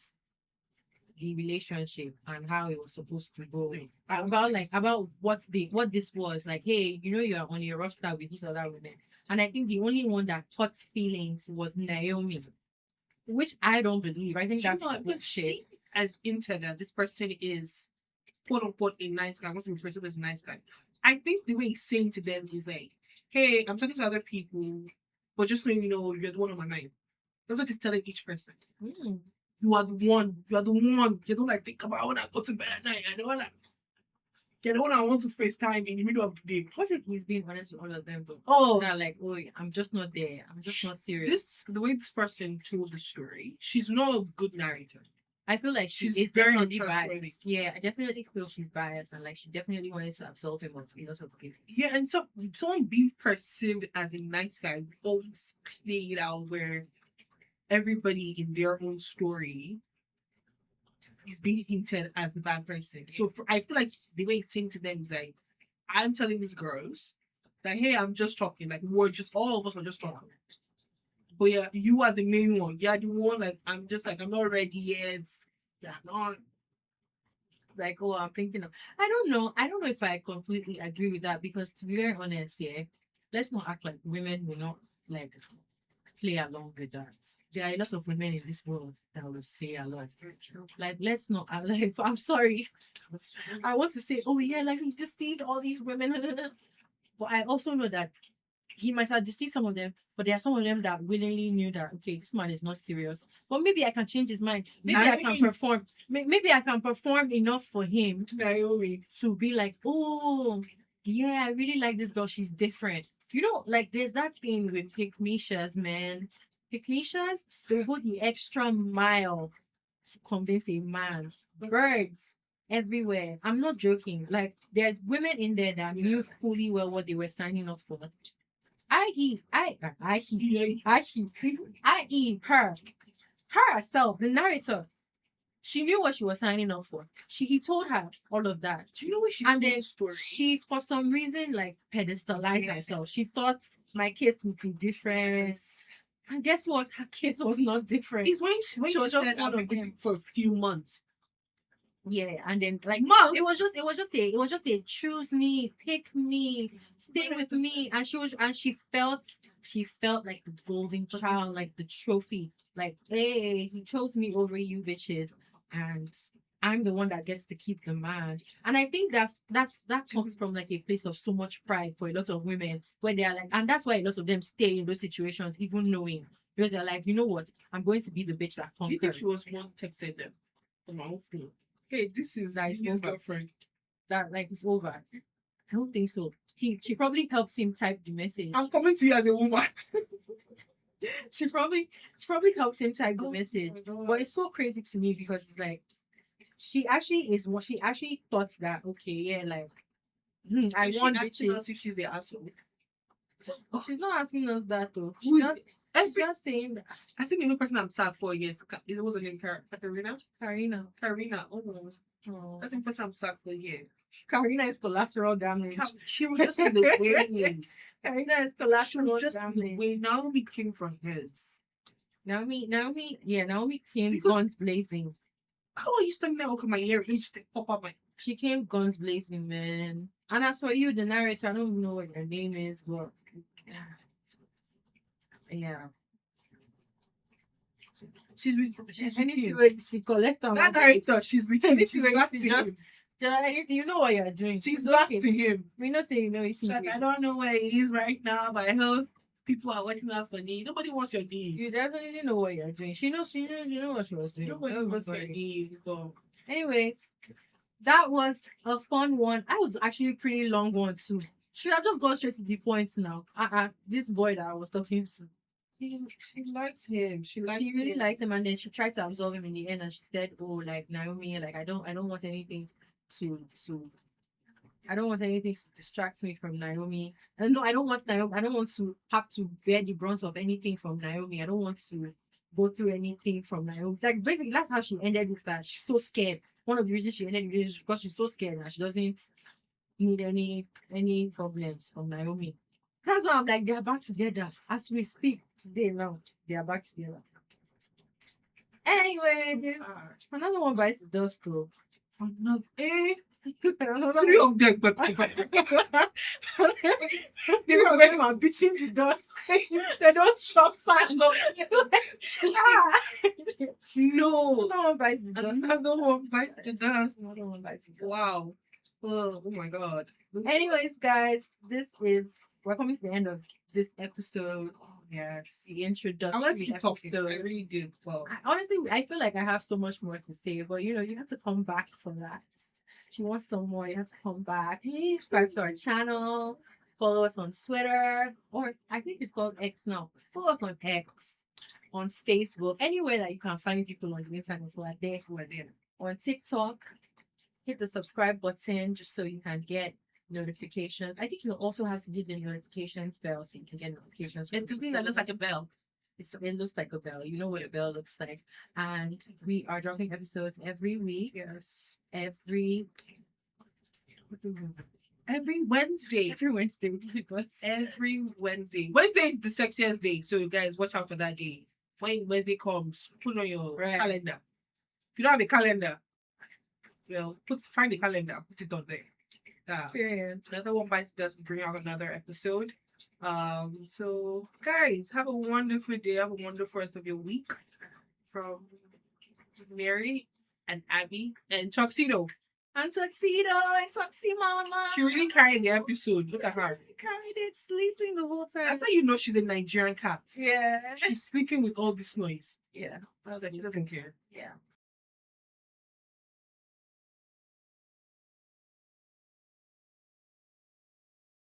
the relationship and how it was supposed to go. About what this was like. Hey, you're on your roster with these other women, and I think the only one that caught feelings was Naomi, which I don't believe. I think that's Because she has hinted that this person is quote unquote a nice guy. I want to be perceived as a nice guy. I think the way he's saying to them is like, hey, I'm talking to other people, but just so you know, you're the one on my mind. That's what he's telling each person. Mm. You are the one. You are the one. You don't like think about when I go to bed at night. You're the one I want to FaceTime in the middle of the day. What if he's being honest with all of them though? Oh, They're like, oh, I'm just not there. I'm just not serious. the way this person told the story, she's not a good narrator. I feel like She's is very definitely untrustworthy. biased. Yeah, I definitely feel she's biased, and like she definitely wanted to absolve him of a lot of guilt. Yeah, and so someone being perceived as a nice guy always played out where everybody in their own story is being hinted as the bad person. So I feel like the way he's saying to them is like, I'm telling these girls that hey, I'm just talking. Like we're just all of us are just talking. But yeah, you are the main one. Yeah, the one like I'm just like I'm not ready yet. Yeah, not. Like, oh, I'm thinking of. I don't know. I don't know if I completely agree with that, because to be very honest, yeah, let's not act like women will not like play along with that. There are a lot of women in this world that will play along. Like, let's not. Like, I'm sorry. I want to say, oh yeah, like he deceived all these women, but I also know that he might have deceived some of them, but there are some of them that willingly knew that okay, this man is not serious. But maybe I can change his mind. Maybe I can perform. Maybe I can perform enough for him Naomi to be like, oh, yeah, I really like this girl. She's different. Like there's that thing with pygmishas, man. Pygmishas, they go the extra mile to convince a man. Birds everywhere. I'm not joking. Like there's women in there that knew fully well what they were signing up for. I.e. her herself, the narrator. She knew what she was signing up for. He told her all of that. Do you know what she And told then the story? she, for some reason, like pedestalized herself. She thought my case would be different. And guess what? Her case was not different. It's when she was was just said one I've of been them. with you for a few months. Yeah, and then like Months? it was just a choose me, pick me, stay with me, and she felt like the golden child, like the trophy, like hey, he chose me over you bitches, and I'm the one that gets to keep the man. And I think that comes from like a place of so much pride for a lot of women where they are like, and that's why a lot of them stay in those situations, even knowing because they're like, you know what, I'm going to be the bitch that Do you think conquers. she was one texted them on my own phone? Hey, this is That is his over. girlfriend. That like it's over. I don't think so. She probably helps him type the message. I'm coming to you as a woman. She probably helps him type the Oh message. my God. But it's so crazy to me because it's like she actually thought that okay, yeah, like I So want she asking bitches. us if she's the asshole. She's not asking us that though. Who She's is just, she's every? just saying that I think the only person I'm sad for, yes, it was her name Katarina. Karina. Karina. Oh, no. Oh. That's the only person I'm sad for. Yeah. Karina is collateral damage. She was just in the way. Karina is She collateral was just in the damage. way. Naomi came from hers. Naomi came Because- guns blazing. How are you standing there? Okay, my ear reached to pop up my. She came guns blazing, man. And as for you, the narrator, I don't even know what your name is, but yeah. She's with Anything him. where you see collect them. That character, she's with him. Anything She's where you back see to just him. anything, you know what you're doing. She's It's back okay. to him. We know say you know it's She's like, I don't know where he is right now, but I hope people are watching out for me. Nobody wants your knee. You definitely know what you're doing. She knows what she was doing. Nobody Don't wants your worry. knee. But Anyways, that was a fun one. I was actually a pretty long one too. Should have just gone straight to the point now. This boy that I was talking to. she liked him. She liked She really him. liked him, and then she tried to absolve him in the end, and she said, "Oh, like Naomi, like I don't want anything to I don't want anything to distract me from Naomi. And no, I don't want Naomi. I don't want to have to bear the brunt of anything from Naomi. I don't want to go through anything from Naomi. Like basically, that's how she ended it. That she's so scared. One of the reasons she ended it is because she's so scared that she doesn't need any problems from Naomi. That's why I'm like, they are back together as we speak today. Now they are back together. Anyway, So sad. another one bites the dust though. Another Another three one. of them, but They were when I'm beating the dust. They don't chop sand up. no. Another one bites the dust. Another one bites the dust. Another one bites the dust. Wow. Oh my God. Anyways, guys, we're coming to the end of this episode. Yes. The I introductory wanted to keep talking. I episode. really did. Well, Honestly, I feel like I have so much more to say, but you have to come back for that. If you want some more, you have to come back. Subscribe to our channel. Follow us on Twitter, or I think it's called X now. Follow us on X, on Facebook, anywhere that you can find people on the internet. We're there. we're there. On TikTok, hit the subscribe button just so you can get notifications. I think you also have to give the notifications bell so you can get notifications. It's the thing that looks like a bell. It looks like a bell. You know what a bell looks like. And we are dropping episodes every week. Yes. Every Every Wednesday. every Wednesday. because Every Wednesday. Wednesday is the sexiest day, so you guys watch out for that day. When Wednesday comes, put on your Right. calendar. If you don't have a calendar, well, find the calendar, put it on there. Period. Another one bites the dust is bring out another episode. So guys, have a wonderful day. Have a wonderful rest of your week. From Mary and Abby and Tuxedo. And Tuxedo and Tuxie Mama. She really carried the episode. Look at her. She carried it sleeping the whole time. That's how you know she's a Nigerian cat. Yeah. She's sleeping with all this noise. Yeah. I was like, she doesn't care. Yeah.